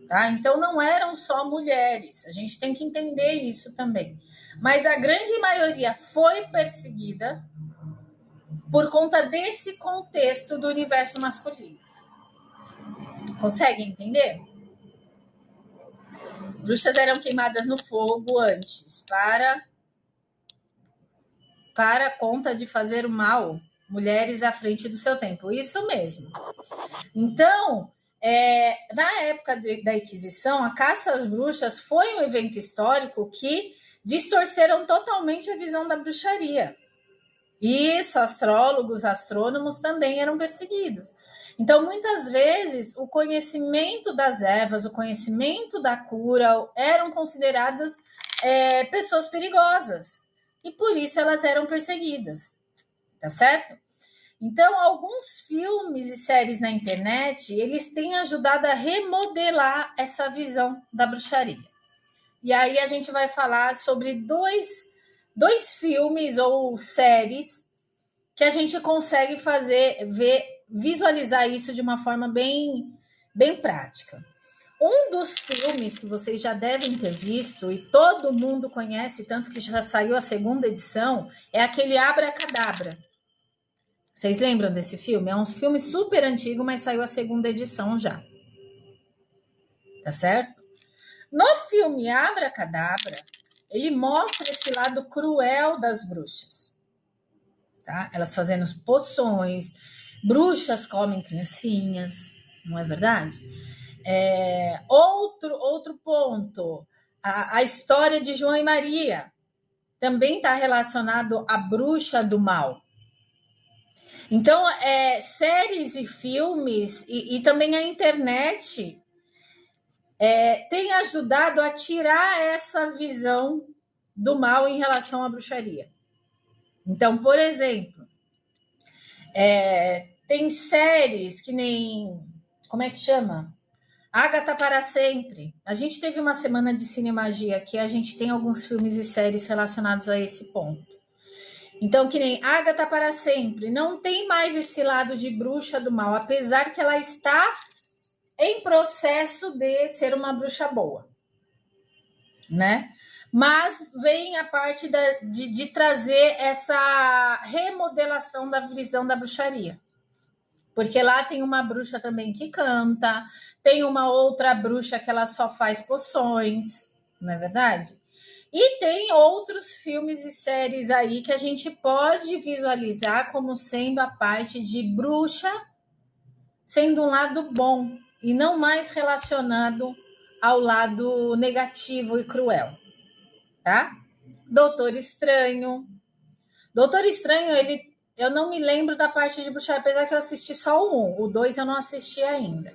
Tá? Então não eram só mulheres, a gente tem que entender isso também. Mas a grande maioria foi perseguida por conta desse contexto do universo masculino. Consegue entender? Bruxas eram queimadas no fogo antes, para conta de fazer o mal, mulheres à frente do seu tempo. Isso mesmo. Então, na época da Inquisição, a caça às bruxas foi um evento histórico que distorceram totalmente a visão da bruxaria. Isso, astrólogos, astrônomos também eram perseguidos. Então, muitas vezes, o conhecimento das ervas, o conhecimento da cura eram consideradas pessoas perigosas. E por isso elas eram perseguidas. Tá certo? Então, alguns filmes e séries na internet, eles têm ajudado a remodelar essa visão da bruxaria. E aí a gente vai falar sobre dois filmes ou séries que a gente consegue visualizar isso de uma forma bem, bem prática. Um dos filmes que vocês já devem ter visto e todo mundo conhece, tanto que já saiu a segunda edição, é aquele Abracadabra. Vocês lembram desse filme? É um filme super antigo, mas saiu a segunda edição já. Tá certo? No filme Abracadabra, ele mostra esse lado cruel das bruxas. Tá? Elas fazendo poções, bruxas comem criancinhas, não é verdade? Outro ponto, a história de João e Maria também está relacionado à bruxa do mal. Então, séries e filmes e também a internet tem ajudado a tirar essa visão do mal em relação à bruxaria. Então, por exemplo, tem séries que nem... Como é que chama? Ágata para Sempre. A gente teve uma semana de Cinemagia que a gente tem alguns filmes e séries relacionados a esse ponto. Então, que nem Ágata para Sempre, não tem mais esse lado de bruxa do mal, apesar que ela está em processo de ser uma bruxa boa, né? Mas vem a parte de trazer essa remodelação da visão da bruxaria. Porque lá tem uma bruxa também que canta, tem uma outra bruxa que ela só faz poções, não é verdade? E tem outros filmes e séries aí que a gente pode visualizar como sendo a parte de bruxa, sendo um lado bom e não mais relacionado ao lado negativo e cruel, tá? Doutor Estranho. Doutor Estranho, eu não me lembro da parte de bruxaria, apesar que eu assisti só o 1, o 2 eu não assisti ainda.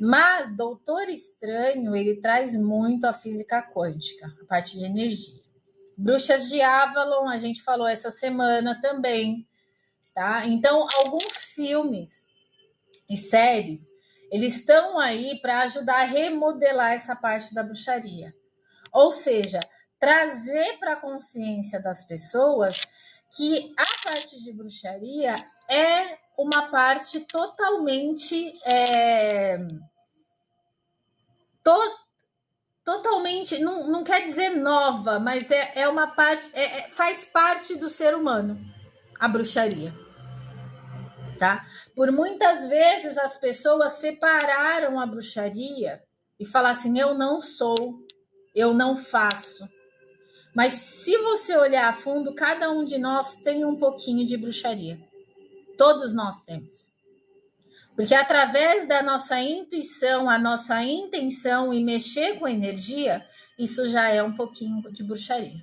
Mas Doutor Estranho, ele traz muito a física quântica, a parte de energia. Bruxas de Avalon, a gente falou essa semana também, tá? Então, alguns filmes e séries, eles estão aí para ajudar a remodelar essa parte da bruxaria. Ou seja, trazer para a consciência das pessoas que a parte de bruxaria é uma parte totalmente totalmente, não quer dizer nova, mas é uma parte, faz parte do ser humano, a bruxaria, tá? Por muitas vezes as pessoas separaram a bruxaria e falaram assim, eu não sou, eu não faço. Mas se você olhar a fundo, cada um de nós tem um pouquinho de bruxaria. Todos nós temos. Porque através da nossa intuição, a nossa intenção e mexer com a energia, isso já é um pouquinho de bruxaria.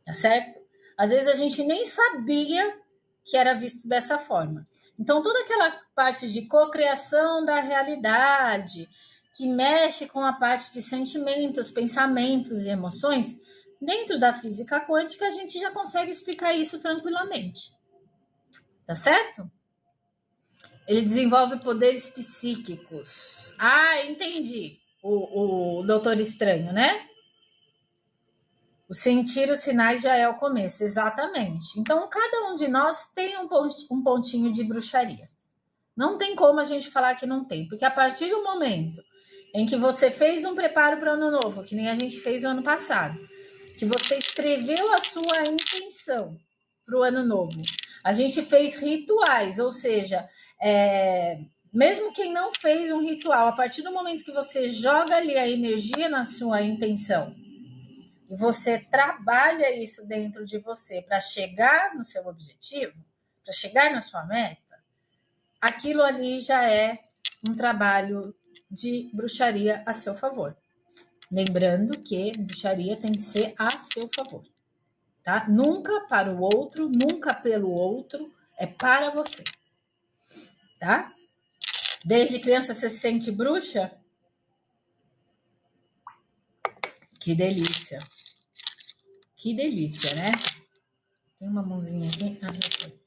Tá certo? Às vezes a gente nem sabia que era visto dessa forma. Então, toda aquela parte de cocriação da realidade, que mexe com a parte de sentimentos, pensamentos e emoções, dentro da física quântica, a gente já consegue explicar isso tranquilamente. Tá certo? Ele desenvolve poderes psíquicos. Ah, entendi. O Doutor Estranho, né? O sentir os sinais já é o começo, exatamente. Então, cada um de nós tem um pontinho de bruxaria. Não tem como a gente falar que não tem, porque a partir do momento em que você fez um preparo para o ano novo, que nem a gente fez no ano passado, que você escreveu a sua intenção para o ano novo, a gente fez rituais, ou seja, mesmo quem não fez um ritual, a partir do momento que você joga ali a energia na sua intenção e você trabalha isso dentro de você para chegar no seu objetivo, para chegar na sua meta, aquilo ali já é um trabalho de bruxaria a seu favor. Lembrando que bruxaria tem que ser a seu favor, tá? Nunca para o outro, nunca pelo outro, é para você, tá? Desde criança você se sente bruxa? Que delícia. Que delícia, né? Tem uma mãozinha aqui. Ah, já foi.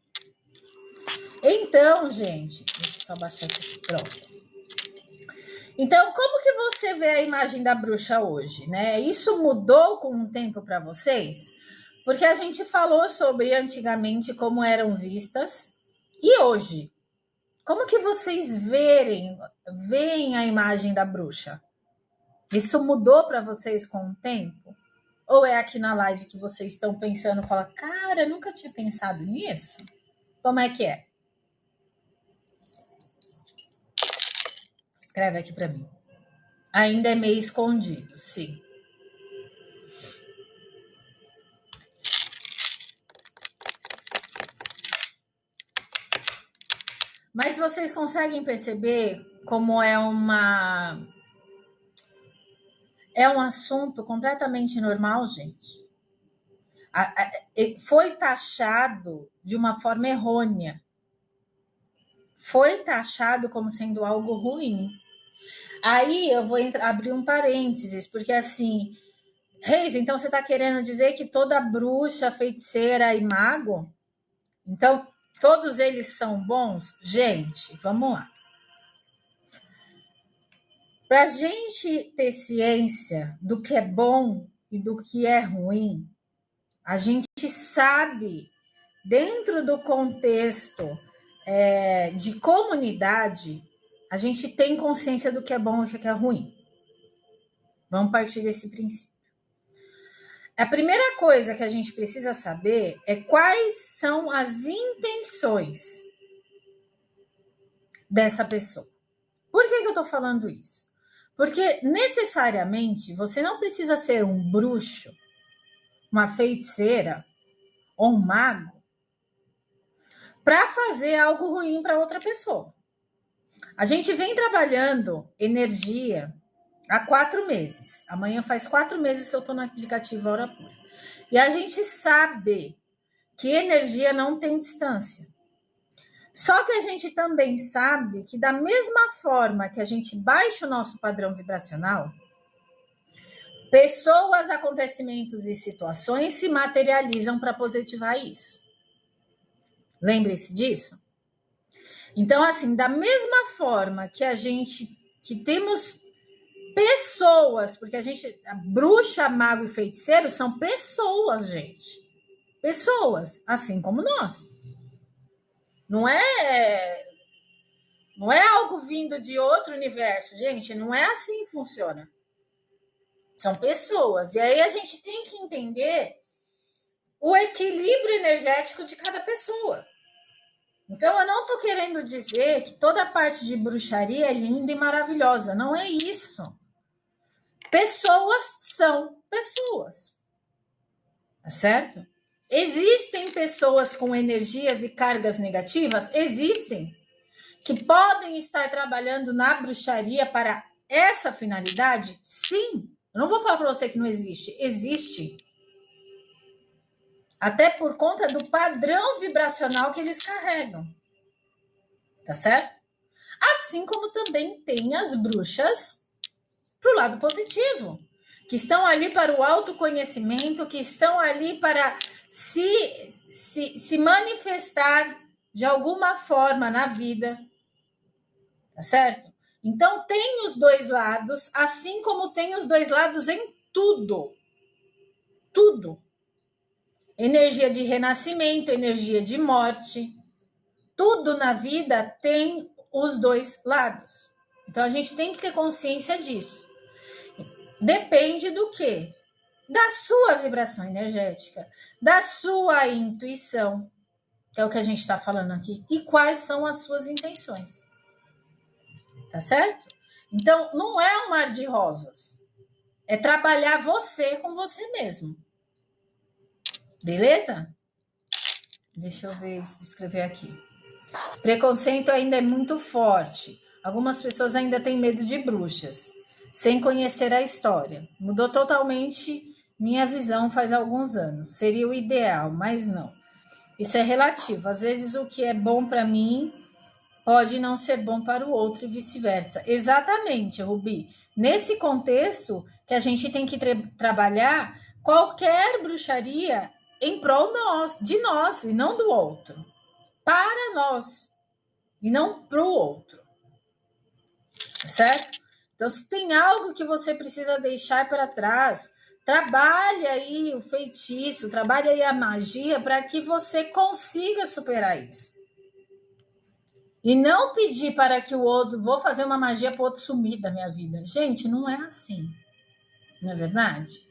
Então, gente, deixa eu só baixar isso aqui. Pronto. Então, como que você vê a imagem da bruxa hoje, né? Isso mudou com o tempo para vocês? Porque a gente falou sobre antigamente como eram vistas e hoje. Como que vocês veem a imagem da bruxa? Isso mudou para vocês com o tempo? Ou é aqui na live que vocês estão pensando, fala, cara, eu nunca tinha pensado nisso? Como é que é? Escreve aqui para mim. Ainda é meio escondido, sim. Mas vocês conseguem perceber como é um assunto completamente normal, gente? Foi taxado de uma forma errônea. Foi taxado como sendo algo ruim. Aí eu vou abrir um parênteses, porque assim, Reis, então você está querendo dizer que toda bruxa, feiticeira e mago, então todos eles são bons? Gente, vamos lá. Para a gente ter ciência do que é bom e do que é ruim, a gente sabe, dentro do contexto de comunidade, a gente tem consciência do que é bom e do que é ruim. Vamos partir desse princípio. A primeira coisa que a gente precisa saber é quais são as intenções dessa pessoa. Por que eu estou falando isso? Porque necessariamente você não precisa ser um bruxo, uma feiticeira ou um mago para fazer algo ruim para outra pessoa. A gente vem trabalhando energia há 4 meses. Amanhã faz 4 meses que eu estou no aplicativo Aura Pura. E a gente sabe que energia não tem distância. Só que a gente também sabe que da mesma forma que a gente baixa o nosso padrão vibracional, pessoas, acontecimentos e situações se materializam para positivar isso. Lembre-se disso. Então, assim, da mesma forma que temos pessoas, porque a bruxa, mago e feiticeiro são pessoas, gente. Pessoas, assim como nós. Não é algo vindo de outro universo, gente, não é assim que funciona. São pessoas. E aí a gente tem que entender o equilíbrio energético de cada pessoa. Então, eu não estou querendo dizer que toda a parte de bruxaria é linda e maravilhosa. Não é isso. Pessoas são pessoas. Tá certo? Existem pessoas com energias e cargas negativas? Existem. Que podem estar trabalhando na bruxaria para essa finalidade? Sim. Eu não vou falar para você que não existe. Existe. Até por conta do padrão vibracional que eles carregam. Tá certo? Assim como também tem as bruxas para o lado positivo, que estão ali para o autoconhecimento, que estão ali para se manifestar de alguma forma na vida, tá certo? Então tem os dois lados, assim como tem os dois lados em tudo. Tudo. Energia de renascimento, energia de morte. Tudo na vida tem os dois lados. Então a gente tem que ter consciência disso. Depende do quê? Da sua vibração energética, da sua intuição, que é o que a gente está falando aqui, e quais são as suas intenções. Tá certo? Então, não é um mar de rosas. É trabalhar você com você mesmo. Beleza? Deixa eu ver, escrever aqui. Preconceito ainda é muito forte. Algumas pessoas ainda têm medo de bruxas, sem conhecer a história. Mudou totalmente minha visão faz alguns anos. Seria o ideal, mas não. Isso é relativo. Às vezes o que é bom para mim pode não ser bom para o outro e vice-versa. Exatamente, Rubi. Nesse contexto que a gente tem que trabalhar qualquer bruxaria em prol de nós e não do outro. Para nós e não para o outro. Certo? Então, se tem algo que você precisa deixar para trás, trabalhe aí o feitiço, trabalhe aí a magia para que você consiga superar isso. E não pedir para que o outro, vou fazer uma magia para o outro sumir da minha vida. Gente, não é assim. Não é verdade?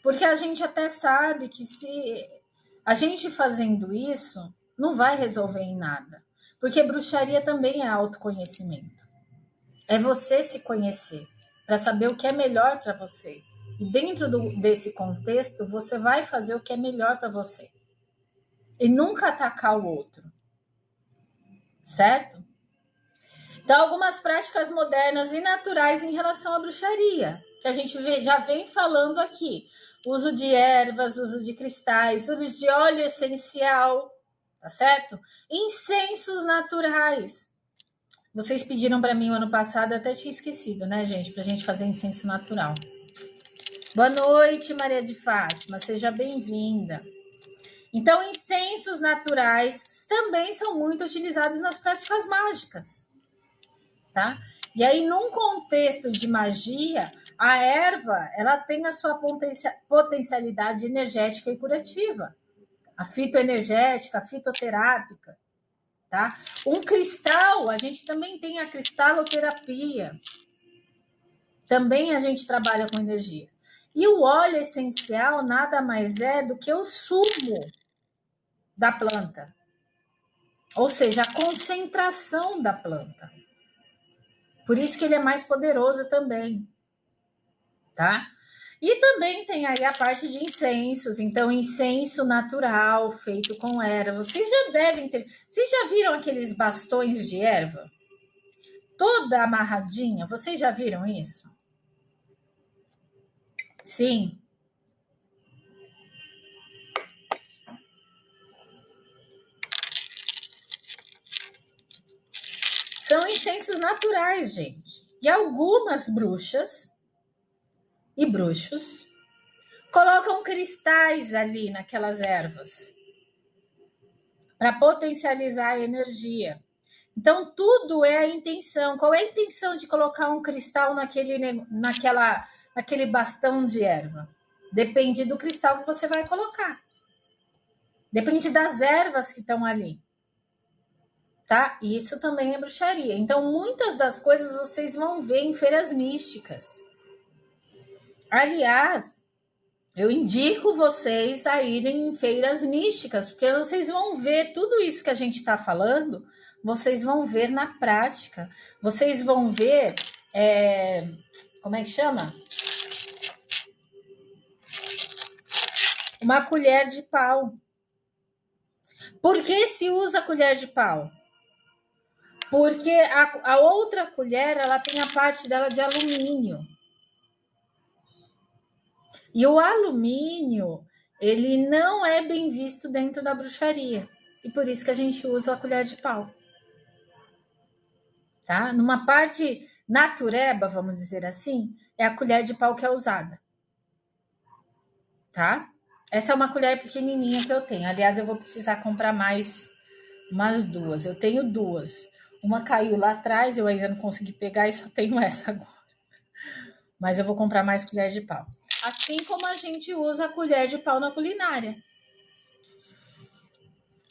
Porque a gente até sabe que se a gente fazendo isso, não vai resolver em nada. Porque bruxaria também é autoconhecimento. É você se conhecer, para saber o que é melhor para você. E dentro desse contexto, você vai fazer o que é melhor para você. E nunca atacar o outro. Certo? Então, algumas práticas modernas e naturais em relação à bruxaria, que a gente já vem falando aqui. Uso de ervas, uso de cristais, uso de óleo essencial, tá certo? Incensos naturais. Vocês pediram para mim o ano passado, eu até tinha esquecido, né, gente? Para a gente fazer incenso natural. Boa noite, Maria de Fátima, seja bem-vinda. Então, incensos naturais também são muito utilizados nas práticas mágicas, tá? E aí, num contexto de magia, a erva, ela tem a sua potencialidade energética e curativa. A fitoenergética, a fitoterápica, tá? Um cristal, a gente também tem a cristaloterapia. Também a gente trabalha com energia. E o óleo essencial nada mais é do que o sumo da planta. Ou seja, a concentração da planta. Por isso que ele é mais poderoso também, tá? E também tem aí a parte de incensos. Então, incenso natural, feito com erva. Vocês já devem ter... Vocês já viram aqueles bastões de erva? Toda amarradinha. Vocês já viram isso? Sim. São incensos naturais, gente. E algumas bruxas e bruxos colocam cristais ali naquelas ervas para potencializar a energia. Então, tudo é a intenção. Qual é a intenção de colocar um cristal naquele bastão de erva? Depende do cristal que você vai colocar. Depende das ervas que estão ali. Tá? Isso também é bruxaria. Então, muitas das coisas vocês vão ver em feiras místicas. Aliás, eu indico vocês a irem em feiras místicas, porque vocês vão ver tudo isso que a gente está falando, vocês vão ver na prática. Vocês vão ver, como é que chama? Uma colher de pau. Por que se usa colher de pau? Porque a outra colher, ela tem a parte dela de alumínio. E o alumínio, ele não é bem visto dentro da bruxaria. E por isso que a gente usa a colher de pau. Tá? Numa parte natureba, vamos dizer assim, é a colher de pau que é usada. Tá? Essa é uma colher pequenininha que eu tenho. Aliás, eu vou precisar comprar mais umas duas. Eu tenho duas. Uma caiu lá atrás, eu ainda não consegui pegar e só tenho essa agora. Mas eu vou comprar mais colher de pau. Assim como a gente usa a colher de pau na culinária.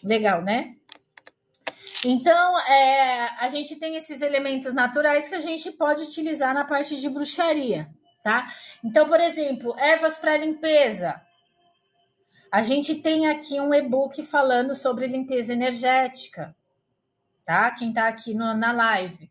Legal, né? Então, a gente tem esses elementos naturais que a gente pode utilizar na parte de bruxaria, tá? Então, por exemplo, ervas para limpeza. A gente tem aqui um e-book falando sobre limpeza energética, tá? Quem tá aqui na live.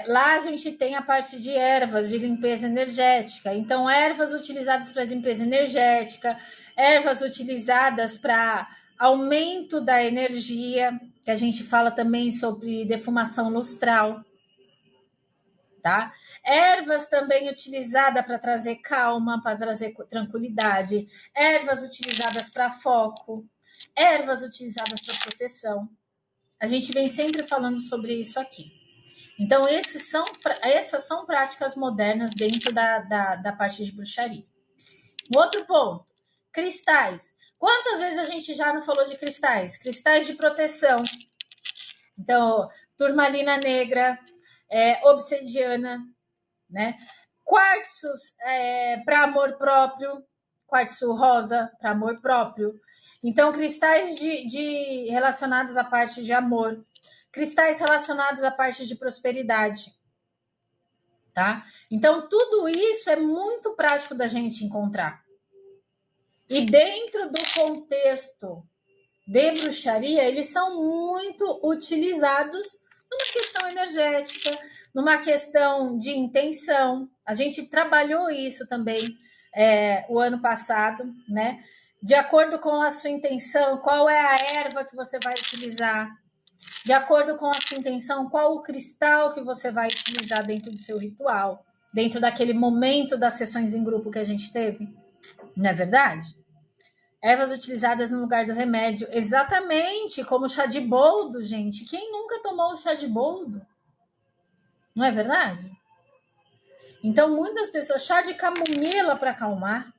Lá a gente tem a parte de ervas de limpeza energética. Então, ervas utilizadas para limpeza energética, ervas utilizadas para aumento da energia, que a gente fala também sobre defumação lustral, tá? Ervas também utilizadas para trazer calma, para trazer tranquilidade, ervas utilizadas para foco, ervas utilizadas para proteção. A gente vem sempre falando sobre isso aqui. Então, essas são práticas modernas dentro da parte de bruxaria. Outro ponto, cristais. Quantas vezes a gente já não falou de cristais? Cristais de proteção. Então, turmalina negra, obsidiana, né? Quartzos para amor próprio, quartzo rosa para amor próprio. Então, cristais relacionados à parte de amor, cristais relacionados à parte de prosperidade, tá? Então, tudo isso é muito prático da gente encontrar. E dentro do contexto de bruxaria, eles são muito utilizados numa questão energética, numa questão de intenção. A gente trabalhou isso também o ano passado, né? De acordo com a sua intenção, qual é a erva que você vai utilizar? De acordo com a sua intenção, qual o cristal que você vai utilizar dentro do seu ritual? Dentro daquele momento das sessões em grupo que a gente teve? Não é verdade? Ervas utilizadas no lugar do remédio, exatamente como o chá de boldo, gente. Quem nunca tomou o chá de boldo? Não é verdade? Então, muitas pessoas, chá de camomila para acalmar,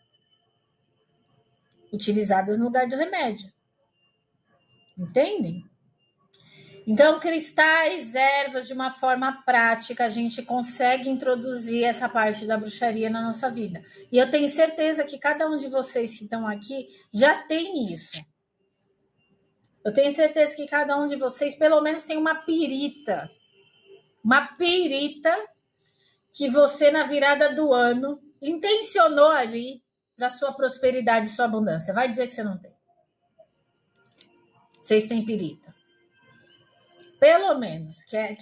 utilizadas no lugar do remédio. Entendem? Então, cristais, ervas, de uma forma prática, a gente consegue introduzir essa parte da bruxaria na nossa vida. E eu tenho certeza que cada um de vocês que estão aqui já tem isso. Eu tenho certeza que cada um de vocês, pelo menos, tem uma pirita. Uma pirita que você, na virada do ano, intencionou ali para sua prosperidade e sua abundância. Vai dizer que você não tem. Vocês têm pirita. Pelo menos, que é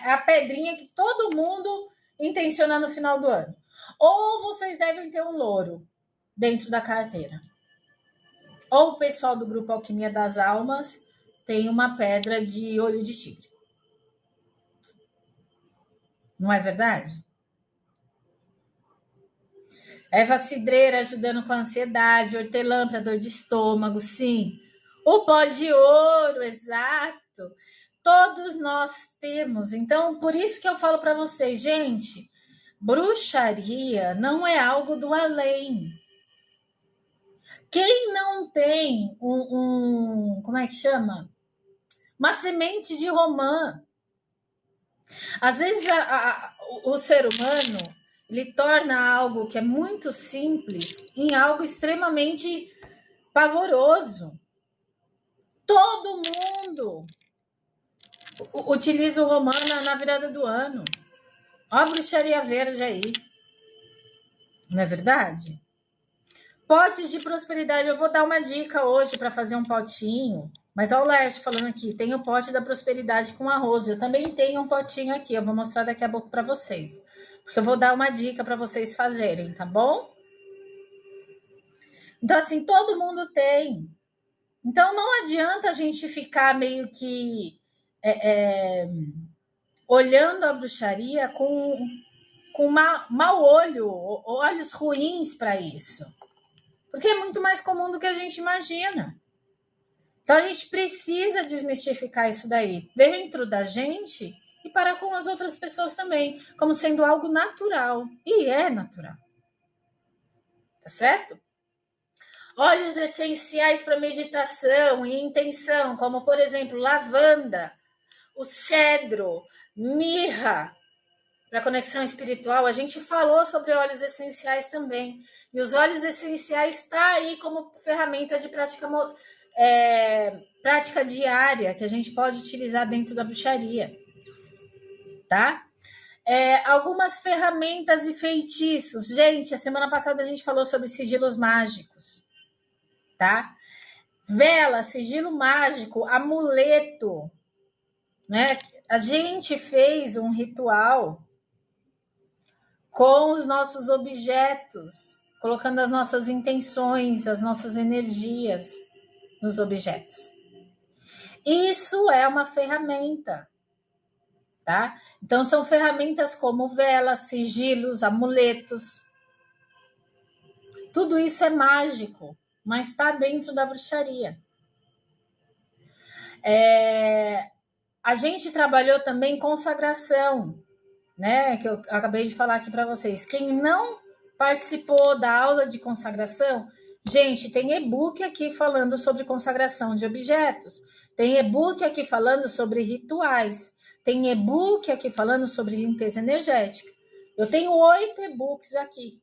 a pedrinha que todo mundo intenciona no final do ano. Ou vocês devem ter um louro dentro da carteira. Ou o pessoal do grupo Alquimia das Almas tem uma pedra de olho de tigre. Não é verdade? Erva cidreira ajudando com a ansiedade, hortelã para dor de estômago, sim. O pó de ouro, exato. Todos nós temos. Então, por isso que eu falo para vocês, gente, bruxaria não é algo do além. Quem não tem como é que chama? Uma semente de romã. Às vezes o ser humano ele torna algo que é muito simples em algo extremamente pavoroso. Todo mundo utiliza o romã na virada do ano. Olha a bruxaria verde aí. Não é verdade? Potes de prosperidade. Eu vou dar uma dica hoje para fazer um potinho. Mas olha o Laerte falando aqui. Tem o pote da prosperidade com arroz. Eu também tenho um potinho aqui. Eu vou mostrar daqui a pouco para vocês. Porque eu vou dar uma dica para vocês fazerem, tá bom? Então, assim, todo mundo tem. Então, não adianta a gente ficar meio que olhando a bruxaria com mau olho, olhos ruins para isso. Porque é muito mais comum do que a gente imagina. Então, a gente precisa desmistificar isso daí dentro da gente e para com as outras pessoas também, como sendo algo natural. E é natural. Tá certo? Óleos essenciais para meditação e intenção, como, por exemplo, lavanda, o cedro, mirra, para conexão espiritual. A gente falou sobre óleos essenciais também. E os óleos essenciais está aí como ferramenta de prática diária que a gente pode utilizar dentro da bruxaria. Tá? Algumas ferramentas e feitiços. Gente, a semana passada a gente falou sobre sigilos mágicos. Tá? Vela, sigilo mágico, amuleto. Né? A gente fez um ritual com os nossos objetos, colocando as nossas intenções, as nossas energias nos objetos. Isso é uma ferramenta, tá? Então, são ferramentas como velas, sigilos, amuletos. Tudo isso é mágico, mas está dentro da bruxaria. A gente trabalhou também consagração, né? Que eu acabei de falar aqui para vocês. Quem não participou da aula de consagração, gente, tem e-book aqui falando sobre consagração de objetos. Tem e-book aqui falando sobre rituais. Tem e-book aqui falando sobre limpeza energética. Eu tenho 8 e-books aqui,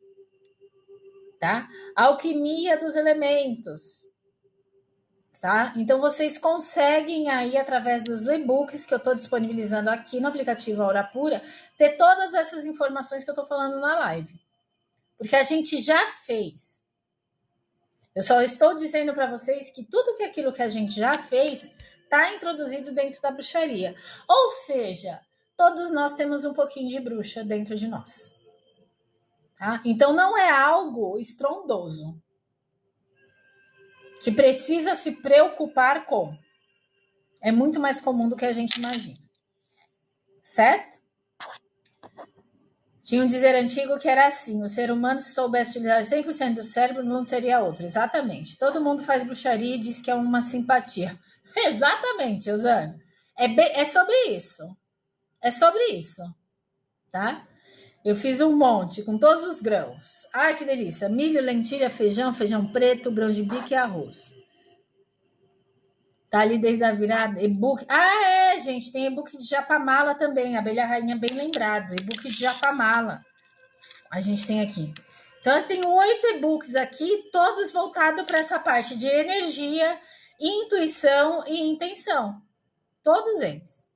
tá? Alquimia dos elementos, tá? Então, vocês conseguem aí, através dos e-books que eu estou disponibilizando aqui no aplicativo Aura Pura, ter todas essas informações que eu estou falando na live. Porque a gente já fez. Eu só estou dizendo para vocês que tudo que aquilo que a gente já fez está introduzido dentro da bruxaria. Ou seja, todos nós temos um pouquinho de bruxa dentro de nós. Tá? Então, não é algo estrondoso que precisa se preocupar com. É muito mais comum do que a gente imagina. Certo? Tinha um dizer antigo que era assim: o ser humano, se soubesse utilizar 100% do cérebro, não seria outro. Exatamente. Todo mundo faz bruxaria e diz que é uma simpatia. Exatamente, Osana. É sobre isso. É sobre isso. Tá? Eu fiz um monte, com todos os grãos. Ai, que delícia. Milho, lentilha, feijão, feijão preto, grão de bico e arroz. Tá ali desde a virada. E-book. Gente, tem e-book de Japamala também. Abelha Rainha, bem lembrado. E-book de Japamala. A gente tem aqui. Então, eu tenho 8 e-books aqui, todos voltados para essa parte de energia, intuição e intenção. Todos eles.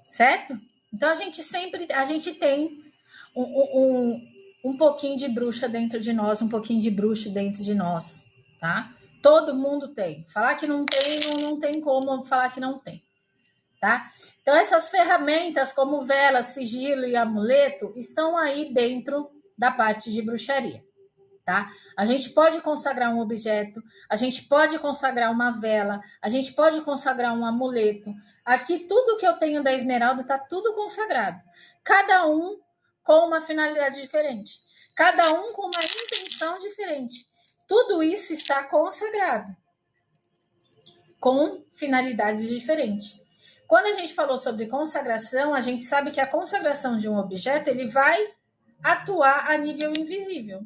Certo? Então, a gente tem um pouquinho de bruxa dentro de nós, um pouquinho de bruxo dentro de nós, tá? Todo mundo tem. Falar que não tem, não tem como falar que não tem. tá? Então, essas ferramentas como vela, sigilo e amuleto estão aí dentro da parte de bruxaria, tá? A gente pode consagrar um objeto, a gente pode consagrar uma vela, a gente pode consagrar um amuleto. Aqui, tudo que eu tenho da esmeralda está tudo consagrado. Cada um com uma finalidade diferente. Cada um com uma intenção diferente. Tudo isso está consagrado, com finalidades diferentes. Quando a gente falou sobre consagração, a gente sabe que a consagração de um objeto, ele vai atuar a nível invisível,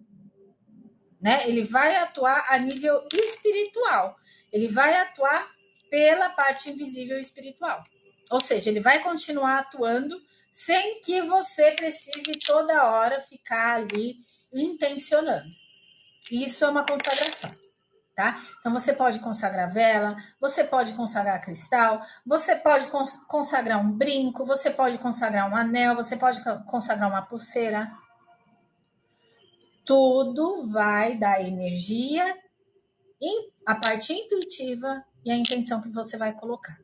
né? Ele vai atuar a nível espiritual. Ele vai atuar pela parte invisível espiritual. Ou seja, ele vai continuar atuando sem que você precise toda hora ficar ali intencionando. Isso é uma consagração. Tá? Então, você pode consagrar vela, você pode consagrar cristal, você pode consagrar um brinco, você pode consagrar um anel, você pode consagrar uma pulseira. Tudo vai dar energia, a parte intuitiva e a intenção que você vai colocar.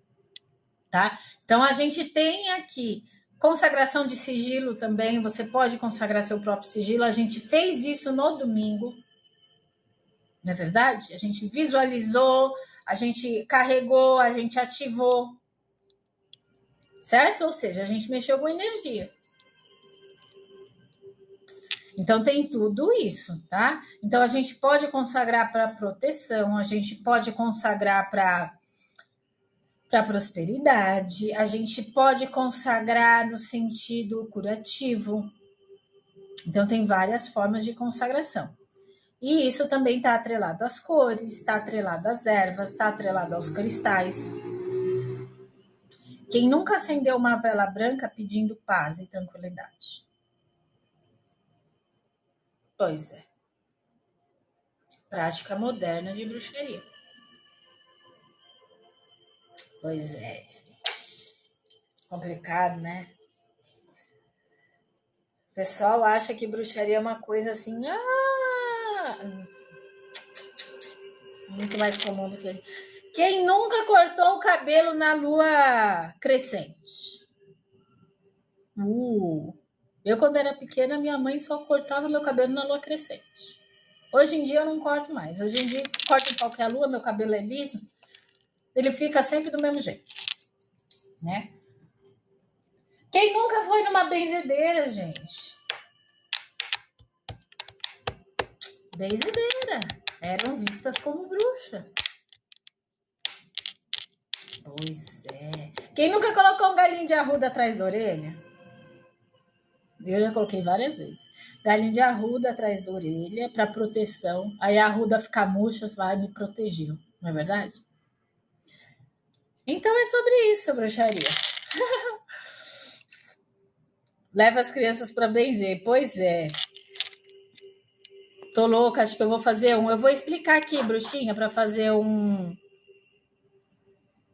Tá? Então, a gente tem aqui consagração de sigilo também, você pode consagrar seu próprio sigilo. A gente fez isso no domingo. Não é verdade? A gente visualizou, a gente carregou, a gente ativou, certo? Ou seja, a gente mexeu com energia. Então tem tudo isso, tá? Então a gente pode consagrar para proteção, a gente pode consagrar para prosperidade, a gente pode consagrar no sentido curativo. Então tem várias formas de consagração. E isso também está atrelado às cores, está atrelado às ervas, está atrelado aos cristais. Quem nunca acendeu uma vela branca pedindo paz e tranquilidade? Pois é. Prática moderna de bruxaria. Pois é, gente. Complicado, né? O pessoal acha que bruxaria é uma coisa assim... muito mais comum do que a gente. Quem nunca cortou o cabelo na lua crescente? Eu, quando era pequena, minha mãe só cortava meu cabelo na lua crescente. Hoje em dia eu não corto mais. Hoje em dia, corto em qualquer lua, meu cabelo é liso, ele fica sempre do mesmo jeito, né? Quem nunca foi numa benzedeira, gente? Benzedeira. Eram vistas como bruxa. Pois é. Quem nunca colocou um galinho de arruda atrás da orelha? Eu já coloquei várias vezes. Galinho de arruda atrás da orelha para proteção. Aí a arruda ficar murcha, vai me protegeu. Não é verdade? Então é sobre isso, bruxaria. Leva as crianças para benzer. Pois é. Tô louca, acho que eu vou fazer um. Eu vou explicar aqui, bruxinha, para fazer um.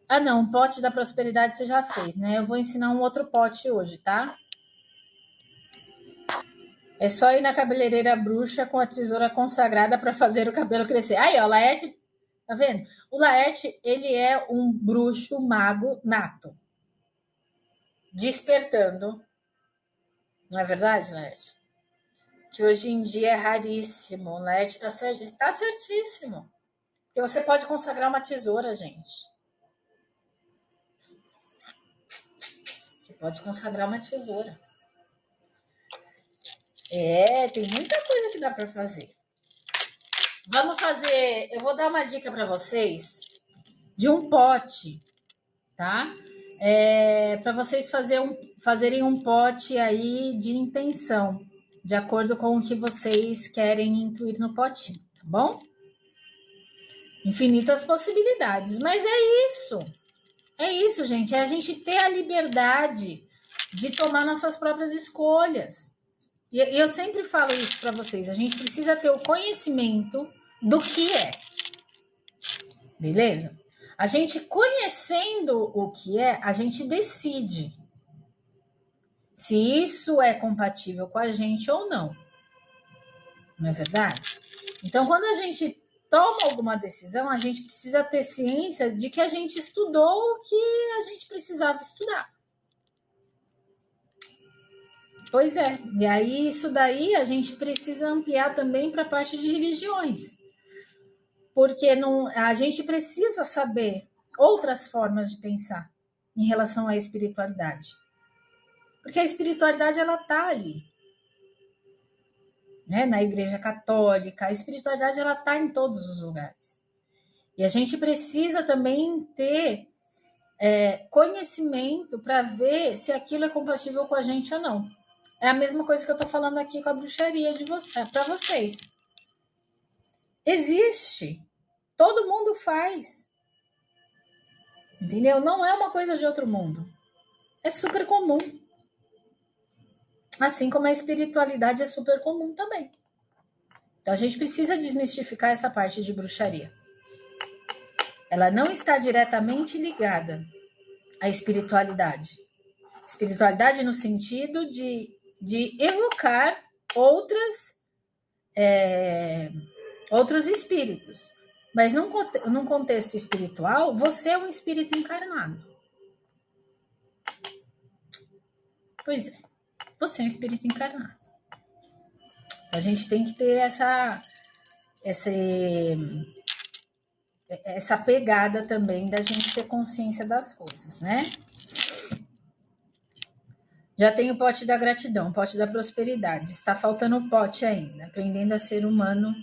Ah, não, um pote da prosperidade você já fez, né? Eu vou ensinar um outro pote hoje, tá? É só ir na cabeleireira bruxa com a tesoura consagrada para fazer o cabelo crescer. Aí, ó, o Laerte, tá vendo? O Laerte, ele é um bruxo mago nato. Despertando. Não é verdade, Laerte? Que hoje em dia é raríssimo. O Laerte tá certíssimo. Porque você pode consagrar uma tesoura, gente. Você pode consagrar uma tesoura. Tem muita coisa que dá para fazer. Vamos fazer... Eu vou dar uma dica para vocês de um pote, tá? Para vocês fazerem um pote aí de intenção, de acordo com o que vocês querem incluir no potinho, tá bom? Infinitas possibilidades, mas é isso, gente, é a gente ter a liberdade de tomar nossas próprias escolhas. E eu sempre falo isso para vocês, a gente precisa ter o conhecimento do que é, beleza? A gente conhecendo o que é, a gente decide se isso é compatível com a gente ou não. Não é verdade? Então, quando a gente toma alguma decisão, a gente precisa ter ciência de que a gente estudou o que a gente precisava estudar. Pois é, e aí isso daí a gente precisa ampliar também para a parte de religiões. Porque não, a gente precisa saber outras formas de pensar em relação à espiritualidade. Porque a espiritualidade, ela está ali. Né? Na Igreja Católica, a espiritualidade, ela está em todos os lugares. E a gente precisa também ter conhecimento para ver se aquilo é compatível com a gente ou não. É a mesma coisa que eu estou falando aqui com a bruxaria para vocês. Existe. Todo mundo faz. Entendeu? Não é uma coisa de outro mundo. É super comum. Assim como a espiritualidade é super comum também. Então a gente precisa desmistificar essa parte de bruxaria. Ela não está diretamente ligada à espiritualidade. Espiritualidade no sentido de evocar outros espíritos. Mas num contexto espiritual, você é um espírito encarnado. Pois é, você é um espírito encarnado. A gente tem que ter essa pegada também da gente ter consciência das coisas, né? Já tem o pote da gratidão, o pote da prosperidade. Está faltando o pote ainda. Aprendendo a ser humano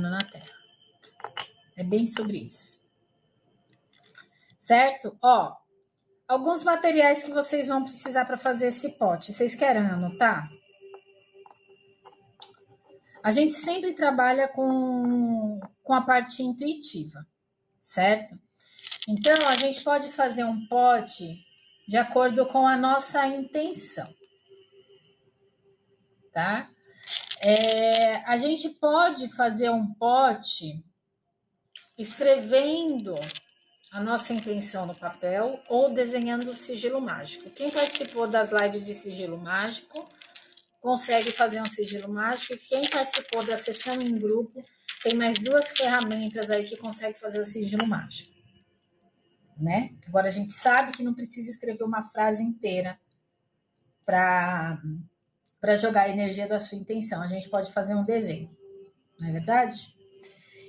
na Terra. É bem sobre isso. Certo? Ó, alguns materiais que vocês vão precisar para fazer esse pote. Vocês querem anotar? A gente sempre trabalha com a parte intuitiva, certo? Então, a gente pode fazer um pote de acordo com a nossa intenção, tá? A gente pode fazer um pote escrevendo a nossa intenção no papel ou desenhando o sigilo mágico. Quem participou das lives de sigilo mágico consegue fazer um sigilo mágico. Quem participou da sessão em grupo tem mais 2 ferramentas aí que consegue fazer o sigilo mágico. Né? Agora a gente sabe que não precisa escrever uma frase inteira para jogar a energia da sua intenção. A gente pode fazer um desenho, não é verdade?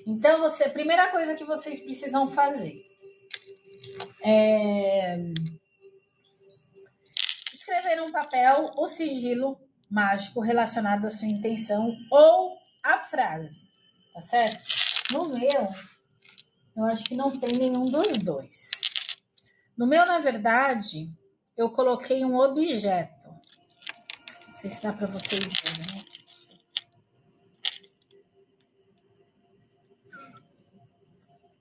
Então, a primeira coisa que vocês precisam fazer é escrever num papel o sigilo mágico relacionado à sua intenção ou à frase, tá certo? No meu, eu acho que não tem nenhum dos dois. No meu, na verdade, eu coloquei um objeto. Não sei se dá para vocês verem, né?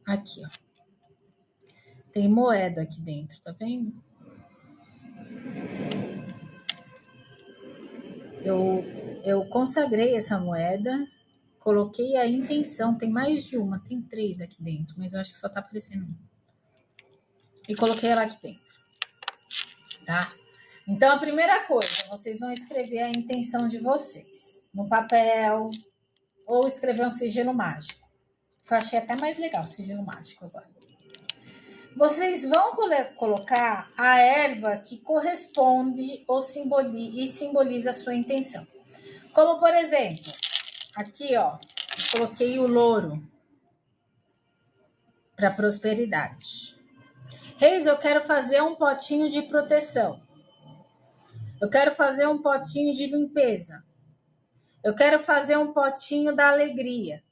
Aqui, ó. Tem moeda aqui dentro, tá vendo? Eu consagrei essa moeda, coloquei a intenção, tem mais de uma, tem 3 aqui dentro, mas eu acho que só tá aparecendo uma. E coloquei ela aqui dentro, tá? Então, a primeira coisa, vocês vão escrever a intenção de vocês no papel ou escrever um sigilo mágico. Que eu achei até mais legal, sigilo mágico agora. Vocês vão colocar a erva que corresponde ou simboliza a sua intenção. Como, por exemplo, aqui, ó, eu coloquei o louro para prosperidade. Reis, eu quero fazer um potinho de proteção. Eu quero fazer um potinho de limpeza. Eu quero fazer um potinho da alegria.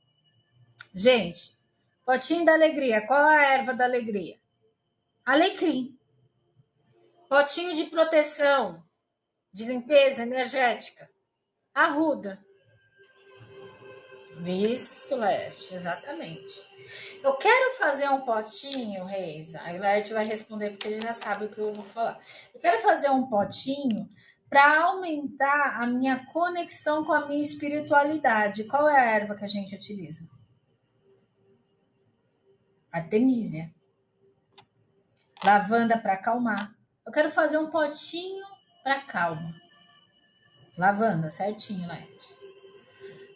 Gente, potinho da alegria, qual é a erva da alegria? Alecrim. Potinho de proteção, de limpeza energética. Arruda. Isso, Leste, exatamente. Eu quero fazer um potinho, Reis. Aí o Lerte vai responder porque ele já sabe o que eu vou falar. Eu quero fazer um potinho para aumentar a minha conexão com a minha espiritualidade. Qual é a erva que a gente utiliza? Artemísia. Lavanda para acalmar. Eu quero fazer um potinho para calma. Lavanda, certinho, Lerte.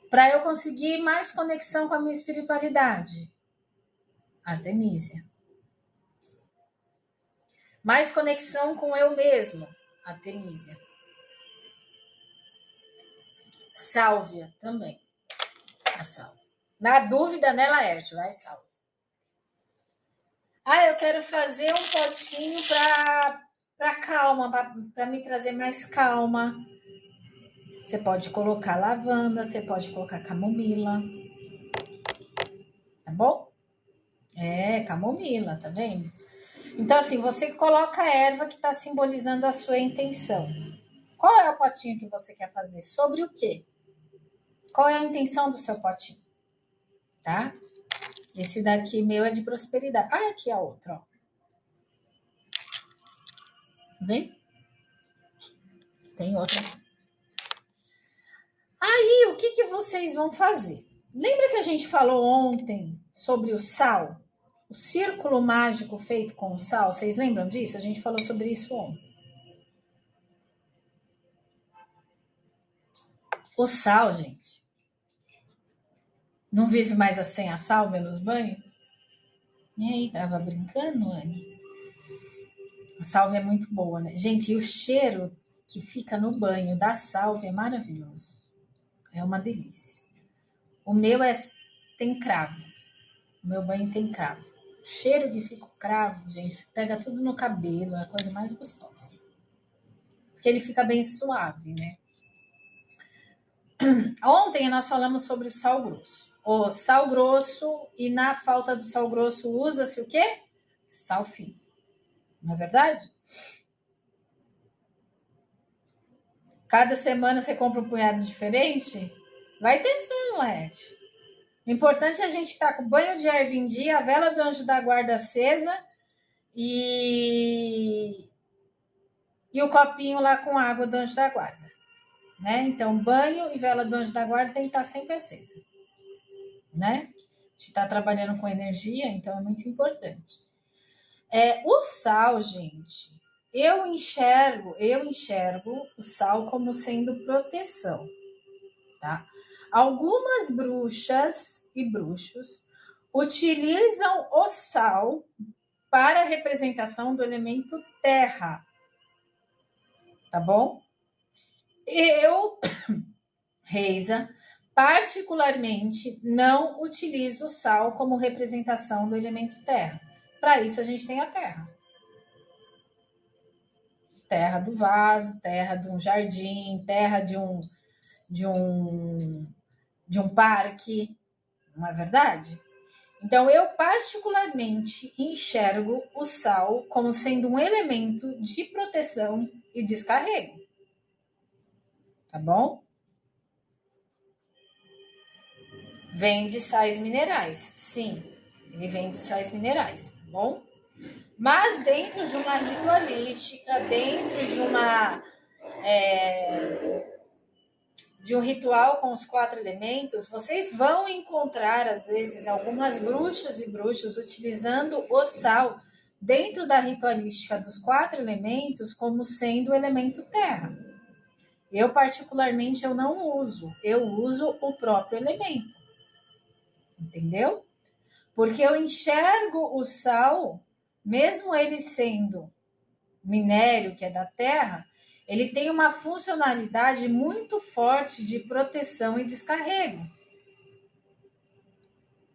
Para eu conseguir mais conexão com a minha espiritualidade? Artemísia. Mais conexão com eu mesmo? Artemísia. Sálvia também. A sálvia. Na dúvida, né, Laerte? Vai sálvia. Eu quero fazer um potinho para calma, para me trazer mais calma. Você pode colocar lavanda, você pode colocar camomila. Tá bom? Camomila, tá vendo? Então, assim, você coloca a erva que está simbolizando a sua intenção. Qual é o potinho que você quer fazer? Sobre o quê? Qual é a intenção do seu potinho? Tá? Esse daqui meu é de prosperidade. Aqui a outra, ó. Vem? Tem outra. Aí, o que vocês vão fazer? Lembra que a gente falou ontem sobre o sal? O círculo mágico feito com o sal? Vocês lembram disso? A gente falou sobre isso ontem. O sal, gente, não vive mais sem a sálvia nos banhos? E aí, tava brincando, Anne? A sálvia é muito boa, né? Gente, e o cheiro que fica no banho da sálvia é maravilhoso. É uma delícia. O meu tem cravo. O meu banho tem cravo. O cheiro que fica o cravo, gente, pega tudo no cabelo, é a coisa mais gostosa. Porque ele fica bem suave, né? Ontem nós falamos sobre o sal grosso. O sal grosso, e na falta do sal grosso usa-se o quê? Sal fino. Não é verdade? Cada semana você compra um punhado diferente? Vai testando, Ed. O importante é a gente estar com o banho de erva em dia, a vela do anjo da guarda acesa e o copinho lá com água do anjo da guarda. Né? Então, banho e vela do anjo da guarda tem que estar sempre acesa. Né? A gente está trabalhando com energia, então é muito importante. O sal, gente, eu enxergo o sal como sendo proteção, tá? Algumas bruxas e bruxos utilizam o sal para a representação do elemento terra, tá bom? Eu, Reisa, particularmente não utilizo o sal como representação do elemento terra. Para isso a gente tem a terra. Terra do vaso, terra de um jardim, terra de um parque, não é verdade? Então, eu particularmente enxergo o sal como sendo um elemento de proteção e descarrego. Tá bom? Vem de sais minerais. Sim, ele vem de sais minerais, tá bom? Mas dentro de uma ritualística, dentro de um ritual com os 4 elementos, vocês vão encontrar, às vezes, algumas bruxas e bruxos utilizando o sal dentro da ritualística dos 4 elementos como sendo o elemento terra. Eu, particularmente, eu não uso. Eu uso o próprio elemento. Entendeu? Porque eu enxergo o sal, mesmo ele sendo minério, que é da terra, ele tem uma funcionalidade muito forte de proteção e descarrego.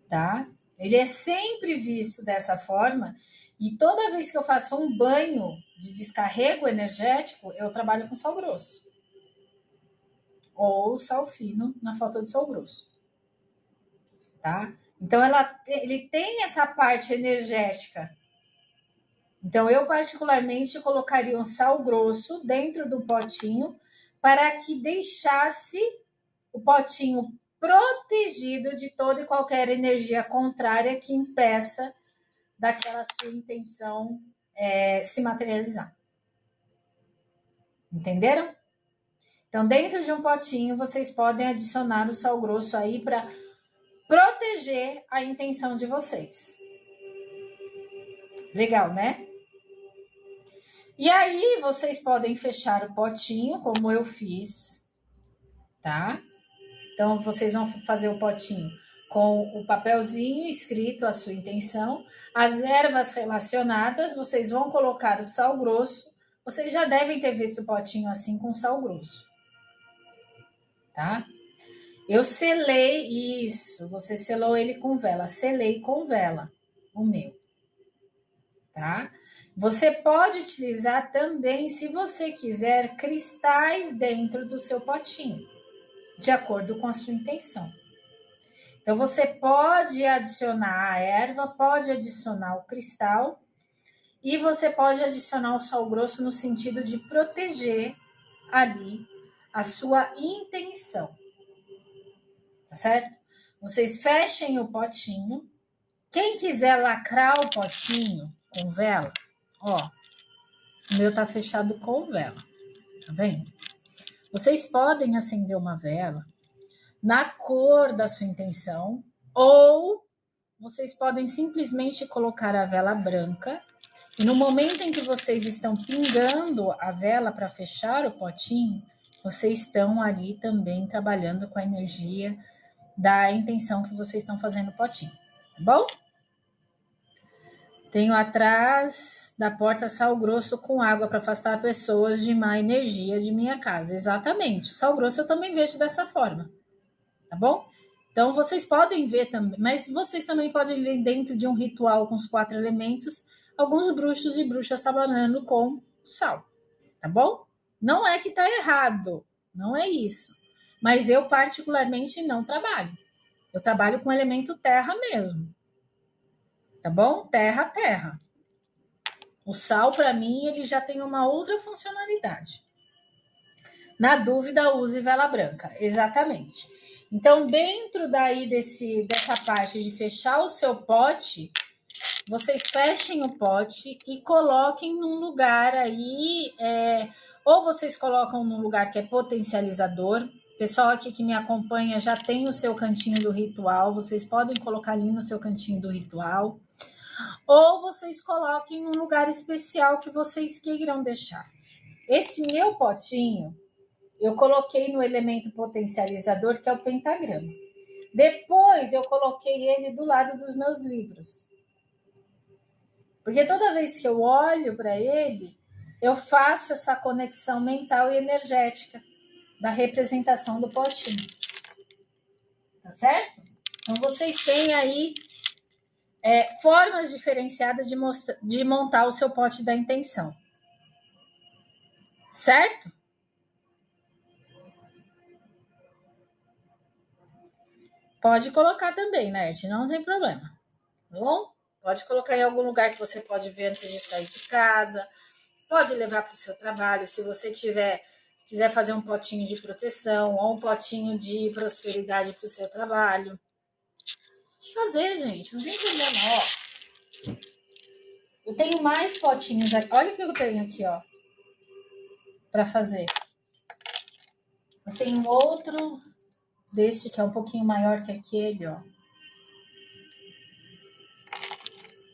Tá? Ele é sempre visto dessa forma, e toda vez que eu faço um banho de descarrego energético, eu trabalho com sal grosso. Ou sal fino, na falta de sal grosso. Tá? Então, ele tem essa parte energética. Então, eu particularmente colocaria um sal grosso dentro do potinho para que deixasse o potinho protegido de toda e qualquer energia contrária que impeça daquela sua intenção se materializar. Entenderam? Então, dentro de um potinho, vocês podem adicionar o sal grosso aí para proteger a intenção de vocês. Legal, né? E aí, vocês podem fechar o potinho, como eu fiz, tá? Então, vocês vão fazer o potinho com o papelzinho escrito a sua intenção, as ervas relacionadas, vocês vão colocar o sal grosso. Vocês já devem ter visto o potinho assim com sal grosso, tá? Eu selei isso, você selou ele com vela, selei com vela o meu, tá? Você pode utilizar também, se você quiser, cristais dentro do seu potinho, de acordo com a sua intenção. Então, você pode adicionar a erva, pode adicionar o cristal e você pode adicionar o sal grosso no sentido de proteger ali a sua intenção, tá certo? Vocês fechem o potinho. Quem quiser lacrar o potinho com vela, ó, o meu tá fechado com vela, tá vendo? Vocês podem acender uma vela na cor da sua intenção, ou vocês podem simplesmente colocar a vela branca e no momento em que vocês estão pingando a vela para fechar o potinho, vocês estão ali também trabalhando com a energia da intenção que vocês estão fazendo o potinho, tá bom? Tenho atrás da porta sal grosso com água para afastar pessoas de má energia de minha casa. Exatamente. O sal grosso eu também vejo dessa forma, tá bom? Então, vocês podem ver também, mas vocês também podem ver dentro de um ritual com os 4 elementos, alguns bruxos e bruxas trabalhando com sal, tá bom? Não é que tá errado, não é isso. Mas eu, particularmente, não trabalho. Eu trabalho com o elemento terra mesmo, tá bom? Terra, terra. O sal, para mim, ele já tem uma outra funcionalidade. Na dúvida, use vela branca, exatamente. Então, dentro daí dessa parte de fechar o seu pote, vocês fechem o pote e coloquem num lugar aí, ou vocês colocam num lugar que é potencializador. O pessoal aqui que me acompanha já tem o seu cantinho do ritual, vocês podem colocar ali no seu cantinho do ritual, ou vocês coloquem num lugar especial que vocês queiram deixar. Esse meu potinho, eu coloquei no elemento potencializador, que é o pentagrama. Depois eu coloquei ele do lado dos meus livros. Porque toda vez que eu olho para ele, eu faço essa conexão mental e energética da representação do potinho. Tá certo? Então vocês têm aí formas diferenciadas de montar o seu pote da intenção. Certo? Pode colocar também, Nerd, não tem problema. Tá bom? Pode colocar em algum lugar que você pode ver antes de sair de casa. Pode levar para o seu trabalho. Se você quiser fazer um potinho de proteção ou um potinho de prosperidade para o seu trabalho. Pode fazer, gente. Não tem problema, ó. Eu tenho mais potinhos aqui. Olha o que eu tenho aqui, ó. Para fazer. Eu tenho outro deste que é um pouquinho maior que aquele, ó.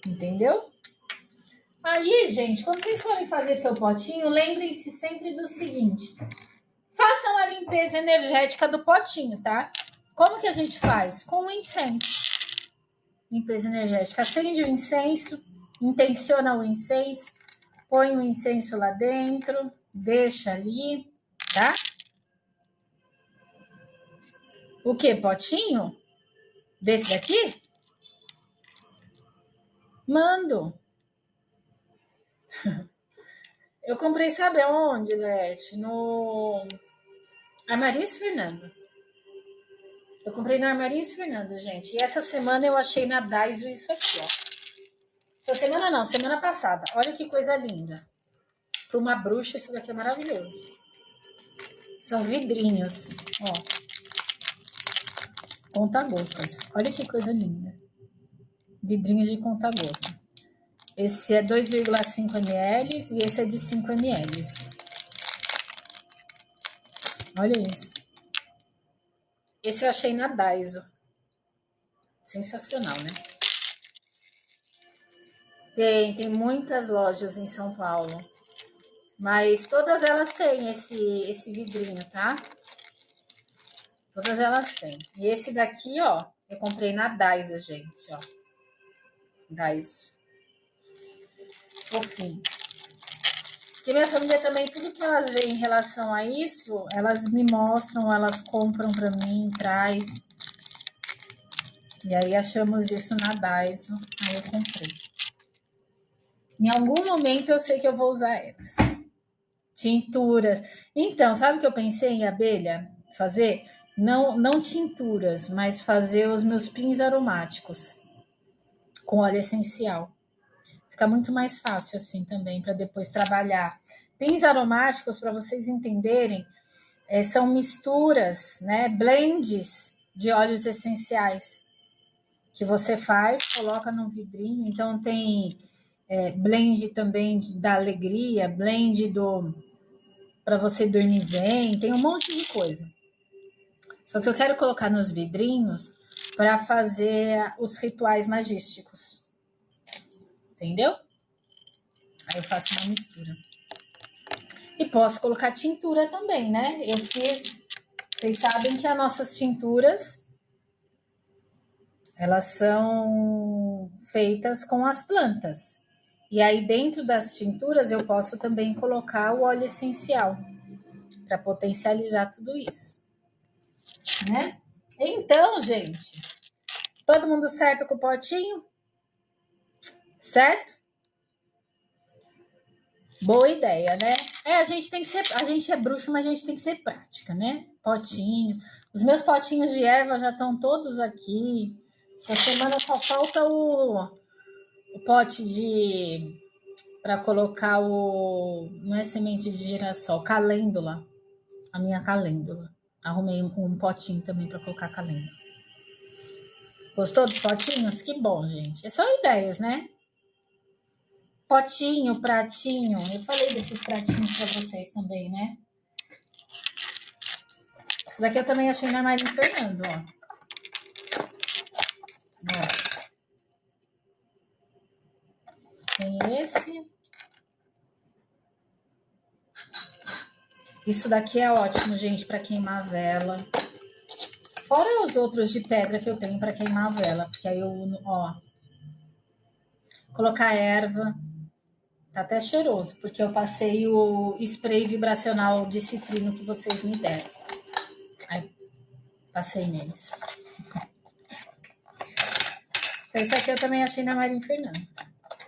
Entendeu? Aí, gente, quando vocês forem fazer seu potinho, lembrem-se sempre do seguinte. Façam a limpeza energética do potinho, tá? Como que a gente faz? Com o incenso. Limpeza energética. Acende o incenso, intenciona o incenso, põe o incenso lá dentro, deixa ali, tá? O que? Potinho? Desse daqui? Mando. Eu comprei, sabe aonde, Lerte? No Armarias Fernando. Eu comprei no Armarias Fernando, gente. E essa semana eu achei na Daiso isso aqui, ó. Essa semana não, semana passada. Olha que coisa linda. Para uma bruxa, isso daqui é maravilhoso. São vidrinhos, ó. Conta-gotas. Olha que coisa linda. Vidrinhos de conta-gota. Esse é 2,5 ml e esse é de 5 ml. Olha isso. Esse eu achei na Daiso. Sensacional, né? Tem muitas lojas em São Paulo. Mas todas elas têm esse vidrinho, tá? Todas elas têm. E esse daqui, ó, eu comprei na Daiso, gente, ó. Daiso. Fofinho. Porque minha família também, tudo que elas veem em relação a isso, elas me mostram, elas compram pra mim, traz. E aí achamos isso na Daiso, aí eu comprei. Em algum momento eu sei que eu vou usar elas. Tinturas. Então, sabe o que eu pensei em abelha? Fazer? Não tinturas, mas fazer os meus pins aromáticos com óleo essencial. Fica muito mais fácil assim também para depois trabalhar. Pins aromáticos, para vocês entenderem, são misturas, né, blends de óleos essenciais que você faz, coloca num vidrinho. Então tem blend também da alegria, blend do para você dormir zen, tem um monte de coisa. Só que eu quero colocar nos vidrinhos para fazer os rituais magísticos. Entendeu? Aí eu faço uma mistura. E posso colocar tintura também, né? Eu fiz. Vocês sabem que as nossas tinturas elas são feitas com as plantas. E aí, dentro das tinturas, eu posso também colocar o óleo essencial para potencializar tudo isso, né? Então, gente, todo mundo certo com o potinho? Certo? Boa ideia, né? A gente tem que ser, a gente é bruxo, mas a gente tem que ser prática, né? Potinhos. Os meus potinhos de erva já estão todos aqui. Essa semana só falta o pote de para colocar não é semente de girassol, calêndula. A minha calêndula. Arrumei um potinho também para colocar calêndula. Gostou dos potinhos? Que bom, gente. São ideias, né? Potinho, pratinho. Eu falei desses pratinhos para vocês também, né? Esse daqui eu também achei na Maria Fernando, ó. Tem esse. Isso daqui é ótimo, gente, para queimar vela. Fora os outros de pedra que eu tenho para queimar vela, porque aí eu, ó, colocar erva. Tá até cheiroso, porque eu passei o spray vibracional de citrino que vocês me deram. Aí, passei neles. Então, isso aqui eu também achei na Maria Fernanda.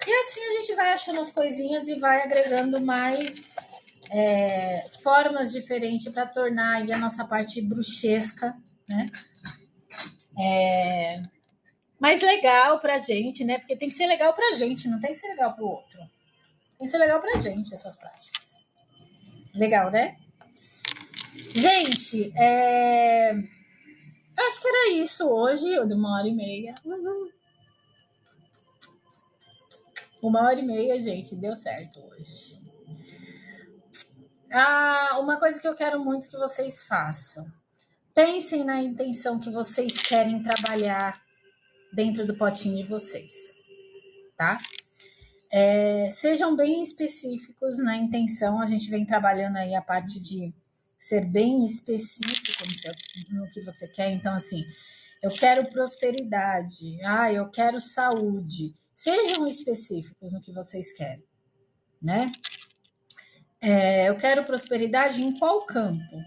E assim a gente vai achando as coisinhas e vai agregando mais formas diferentes para tornar aí a nossa parte bruxesca, né? Mais legal pra gente, né? Porque tem que ser legal pra gente, não tem que ser legal pro outro. Tem que ser legal pra gente essas práticas. Legal, né? Gente, acho que era isso hoje, de 1h30. Uhum. 1h30, gente, deu certo hoje. Uma coisa que eu quero muito que vocês façam. Pensem na intenção que vocês querem trabalhar dentro do potinho de vocês, tá? Sejam bem específicos na intenção. A gente vem trabalhando aí a parte de ser bem específico no que você quer. Então, assim, eu quero prosperidade, eu quero saúde. Sejam específicos no que vocês querem, né? Eu quero prosperidade em qual campo?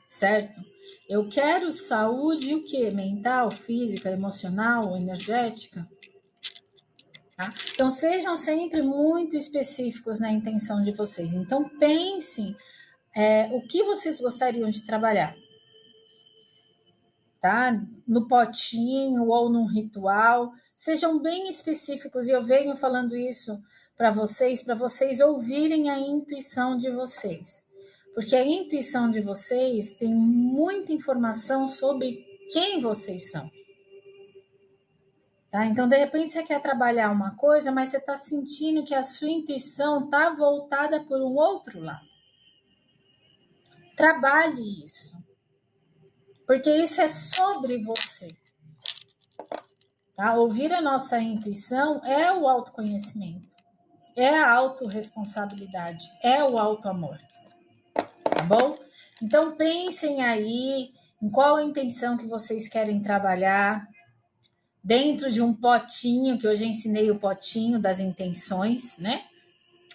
Certo? Eu quero saúde, o quê? Mental, física, emocional, energética? Tá? Então, sejam sempre muito específicos na intenção de vocês. Então, pensem o que vocês gostariam de trabalhar. Tá? No potinho ou num ritual. Sejam bem específicos. E eu venho falando isso para vocês ouvirem a intuição de vocês. Porque a intuição de vocês tem muita informação sobre quem vocês são. Tá? Então, de repente, você quer trabalhar uma coisa, mas você está sentindo que a sua intuição está voltada por um outro lado. Trabalhe isso. Porque isso é sobre você. Tá? Ouvir a nossa intuição é o autoconhecimento, é a autorresponsabilidade, é o autoamor. Tá bom? Então, pensem aí em qual a intenção que vocês querem trabalhar dentro de um potinho, que hoje eu ensinei o potinho das intenções, né?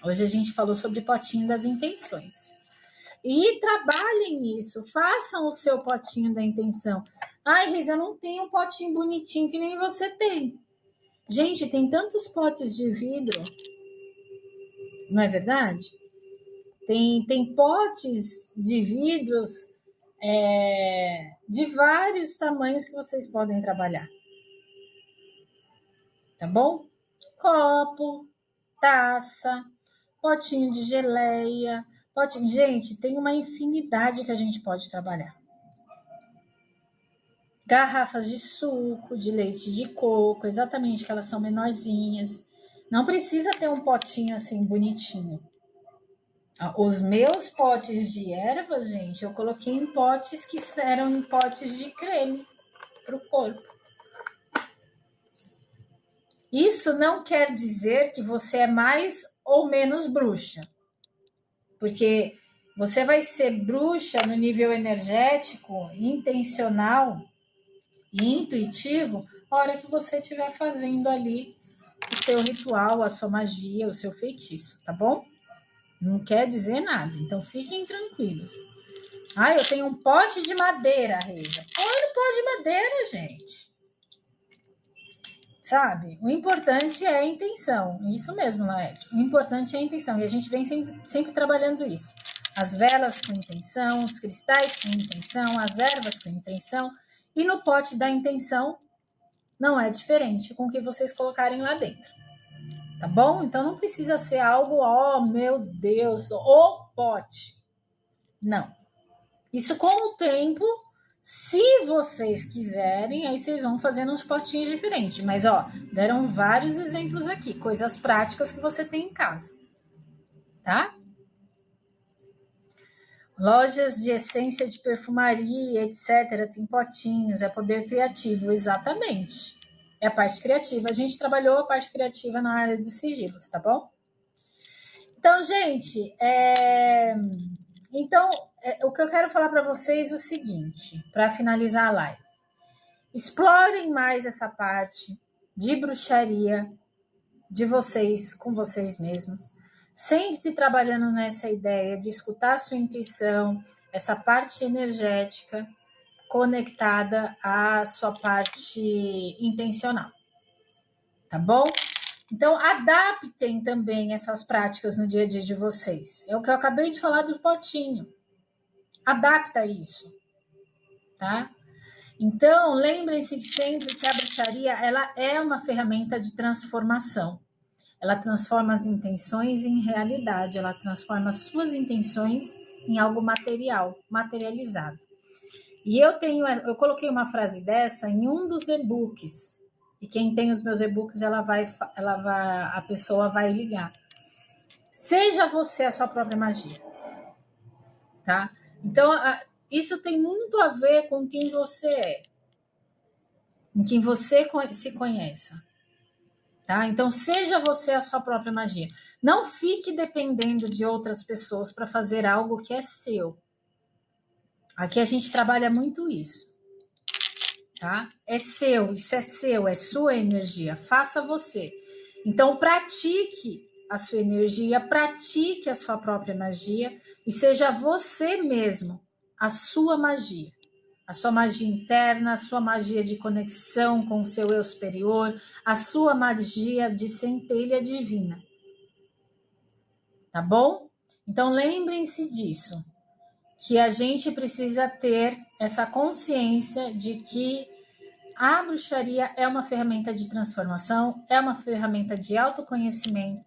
Hoje a gente falou sobre potinho das intenções. E trabalhem nisso, façam o seu potinho da intenção. Ai, Reis, eu não tenho um potinho bonitinho que nem você tem. Gente, tem tantos potes de vidro, não é verdade? Tem potes de vidros de vários tamanhos que vocês podem trabalhar. Tá bom? Copo, taça, potinho de geleia, potinho... Gente, tem uma infinidade que a gente pode trabalhar. Garrafas de suco, de leite de coco, exatamente, que elas são menorzinhas. Não precisa ter um potinho assim bonitinho. Os meus potes de ervas, gente, eu coloquei em potes que eram em potes de creme para o corpo. Isso não quer dizer que você é mais ou menos bruxa, porque você vai ser bruxa no nível energético, intencional e intuitivo a hora que você estiver fazendo ali o seu ritual, a sua magia, o seu feitiço, tá bom? Não quer dizer nada, então fiquem tranquilos. Ah, eu tenho um pote de madeira, Reisa. Põe no pote de madeira, gente. Sabe? O importante é a intenção. Isso mesmo, Laerte. O importante é a intenção. E a gente vem sempre trabalhando isso. As velas com intenção, os cristais com intenção, as ervas com intenção. E no pote da intenção não é diferente com o que vocês colocarem lá dentro. Tá bom? Então não precisa ser algo, oh meu Deus, o pote. Não. Isso com o tempo, se vocês quiserem, aí vocês vão fazendo uns potinhos diferentes. Mas, ó, deram vários exemplos aqui, coisas práticas que você tem em casa, tá? Lojas de essência de perfumaria, etc. Tem potinhos, é poder criativo, exatamente. É a parte criativa. A gente trabalhou a parte criativa na área dos sigilos, tá bom? Então, gente, o que eu quero falar para vocês é o seguinte, para finalizar a live. Explorem mais essa parte de bruxaria de vocês com vocês mesmos. Sempre trabalhando nessa ideia de escutar a sua intuição, essa parte energética conectada à sua parte intencional. Tá bom? Então, adaptem também essas práticas no dia a dia de vocês. É o que eu acabei de falar do potinho. Adapta isso, tá? Então, lembrem-se sempre que a bruxaria ela é uma ferramenta de transformação. Ela transforma as intenções em realidade, ela transforma as suas intenções em algo material, materializado. E eu coloquei uma frase dessa em um dos e-books. E quem tem os meus e-books, a pessoa vai ligar. Seja você a sua própria magia, tá? Então, isso tem muito a ver com quem você é, em quem você se conheça, tá? Então, seja você a sua própria magia. Não fique dependendo de outras pessoas para fazer algo que é seu. Aqui a gente trabalha muito isso, tá? É seu, isso é seu, é sua energia. Faça você. Então, pratique a sua energia, pratique a sua própria magia e seja você mesmo a sua magia. A sua magia interna, a sua magia de conexão com o seu eu superior, a sua magia de centelha divina. Tá bom? Então, lembrem-se disso, que a gente precisa ter essa consciência de que a bruxaria é uma ferramenta de transformação, é uma ferramenta de autoconhecimento,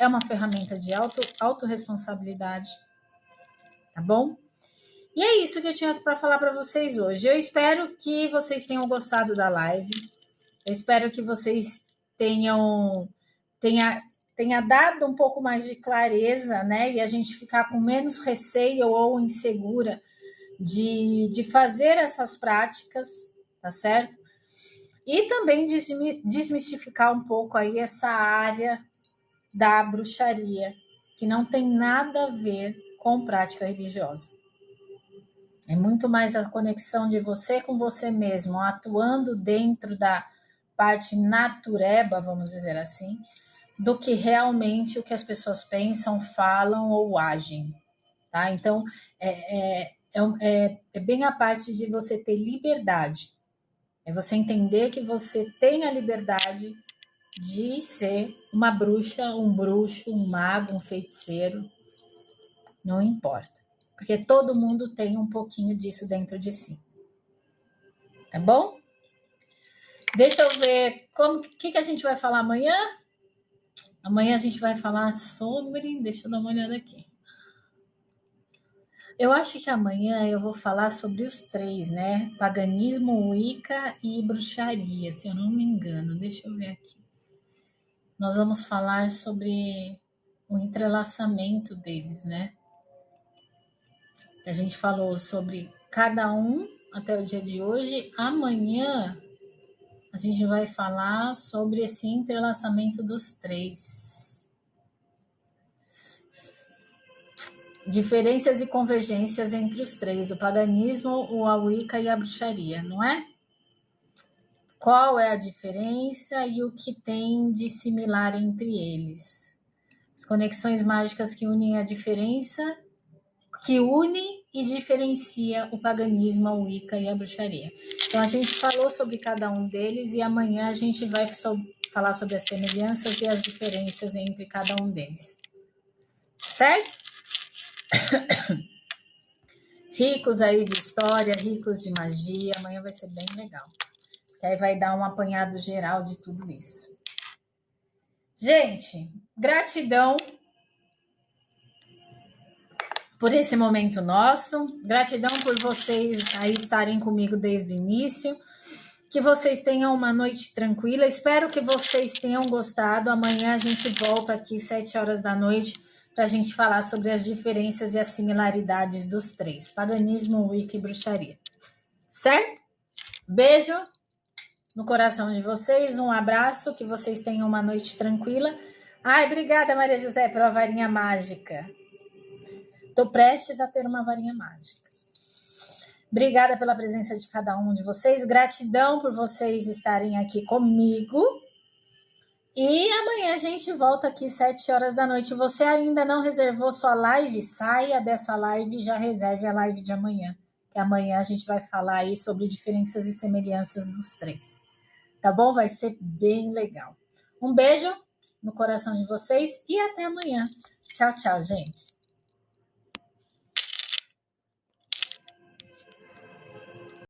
é uma ferramenta de autorresponsabilidade, tá bom? E é isso que eu tinha para falar para vocês hoje. Eu espero que vocês tenham gostado da live. Eu espero que vocês tenha dado um pouco mais de clareza, né? E a gente ficar com menos receio ou insegura de fazer essas práticas, tá certo? E também desmistificar um pouco aí essa área da bruxaria, que não tem nada a ver com prática religiosa. É muito mais a conexão de você com você mesmo, atuando dentro da parte natureba, vamos dizer assim, do que realmente o que as pessoas pensam, falam ou agem, tá? Então, é bem a parte de você ter liberdade. É você entender que você tem a liberdade de ser uma bruxa, um bruxo, um mago, um feiticeiro, não importa. Porque todo mundo tem um pouquinho disso dentro de si. Tá bom? Deixa eu ver que a gente vai falar amanhã. Amanhã a gente vai falar sobre. Deixa eu dar uma olhada aqui. Eu acho que amanhã eu vou falar sobre os três, né? Paganismo, Wicca e bruxaria, se eu não me engano. Deixa eu ver aqui. Nós vamos falar sobre o entrelaçamento deles, né? A gente falou sobre cada um até o dia de hoje. Amanhã a gente vai falar sobre esse entrelaçamento dos três. Diferenças e convergências entre os três, o paganismo, o Wicca e a bruxaria, não é? Qual é a diferença e o que tem de similar entre eles? As conexões mágicas que unem a diferença, que une e diferencia o paganismo, a Wicca e a bruxaria. Então a gente falou sobre cada um deles e amanhã a gente vai falar sobre as semelhanças e as diferenças entre cada um deles. Certo? Ricos aí de história, ricos de magia, amanhã vai ser bem legal. Que aí vai dar um apanhado geral de tudo isso. Gente, gratidão por esse momento nosso, gratidão por vocês aí estarem comigo desde o início, que vocês tenham uma noite tranquila, espero que vocês tenham gostado, amanhã a gente volta aqui 7 horas da noite para a gente falar sobre as diferenças e as similaridades dos três, paganismo, Wicca e bruxaria, certo? Beijo no coração de vocês, um abraço, que vocês tenham uma noite tranquila. Ai, obrigada, Maria José, pela varinha mágica. Estou prestes a ter uma varinha mágica. Obrigada pela presença de cada um de vocês. Gratidão por vocês estarem aqui comigo. E amanhã a gente volta aqui 7 horas da noite. Você ainda não reservou sua live? Saia dessa live e já reserve a live de amanhã. Que amanhã a gente vai falar aí sobre diferenças e semelhanças dos três. Tá bom? Vai ser bem legal. Um beijo no coração de vocês e até amanhã. Tchau, tchau, gente.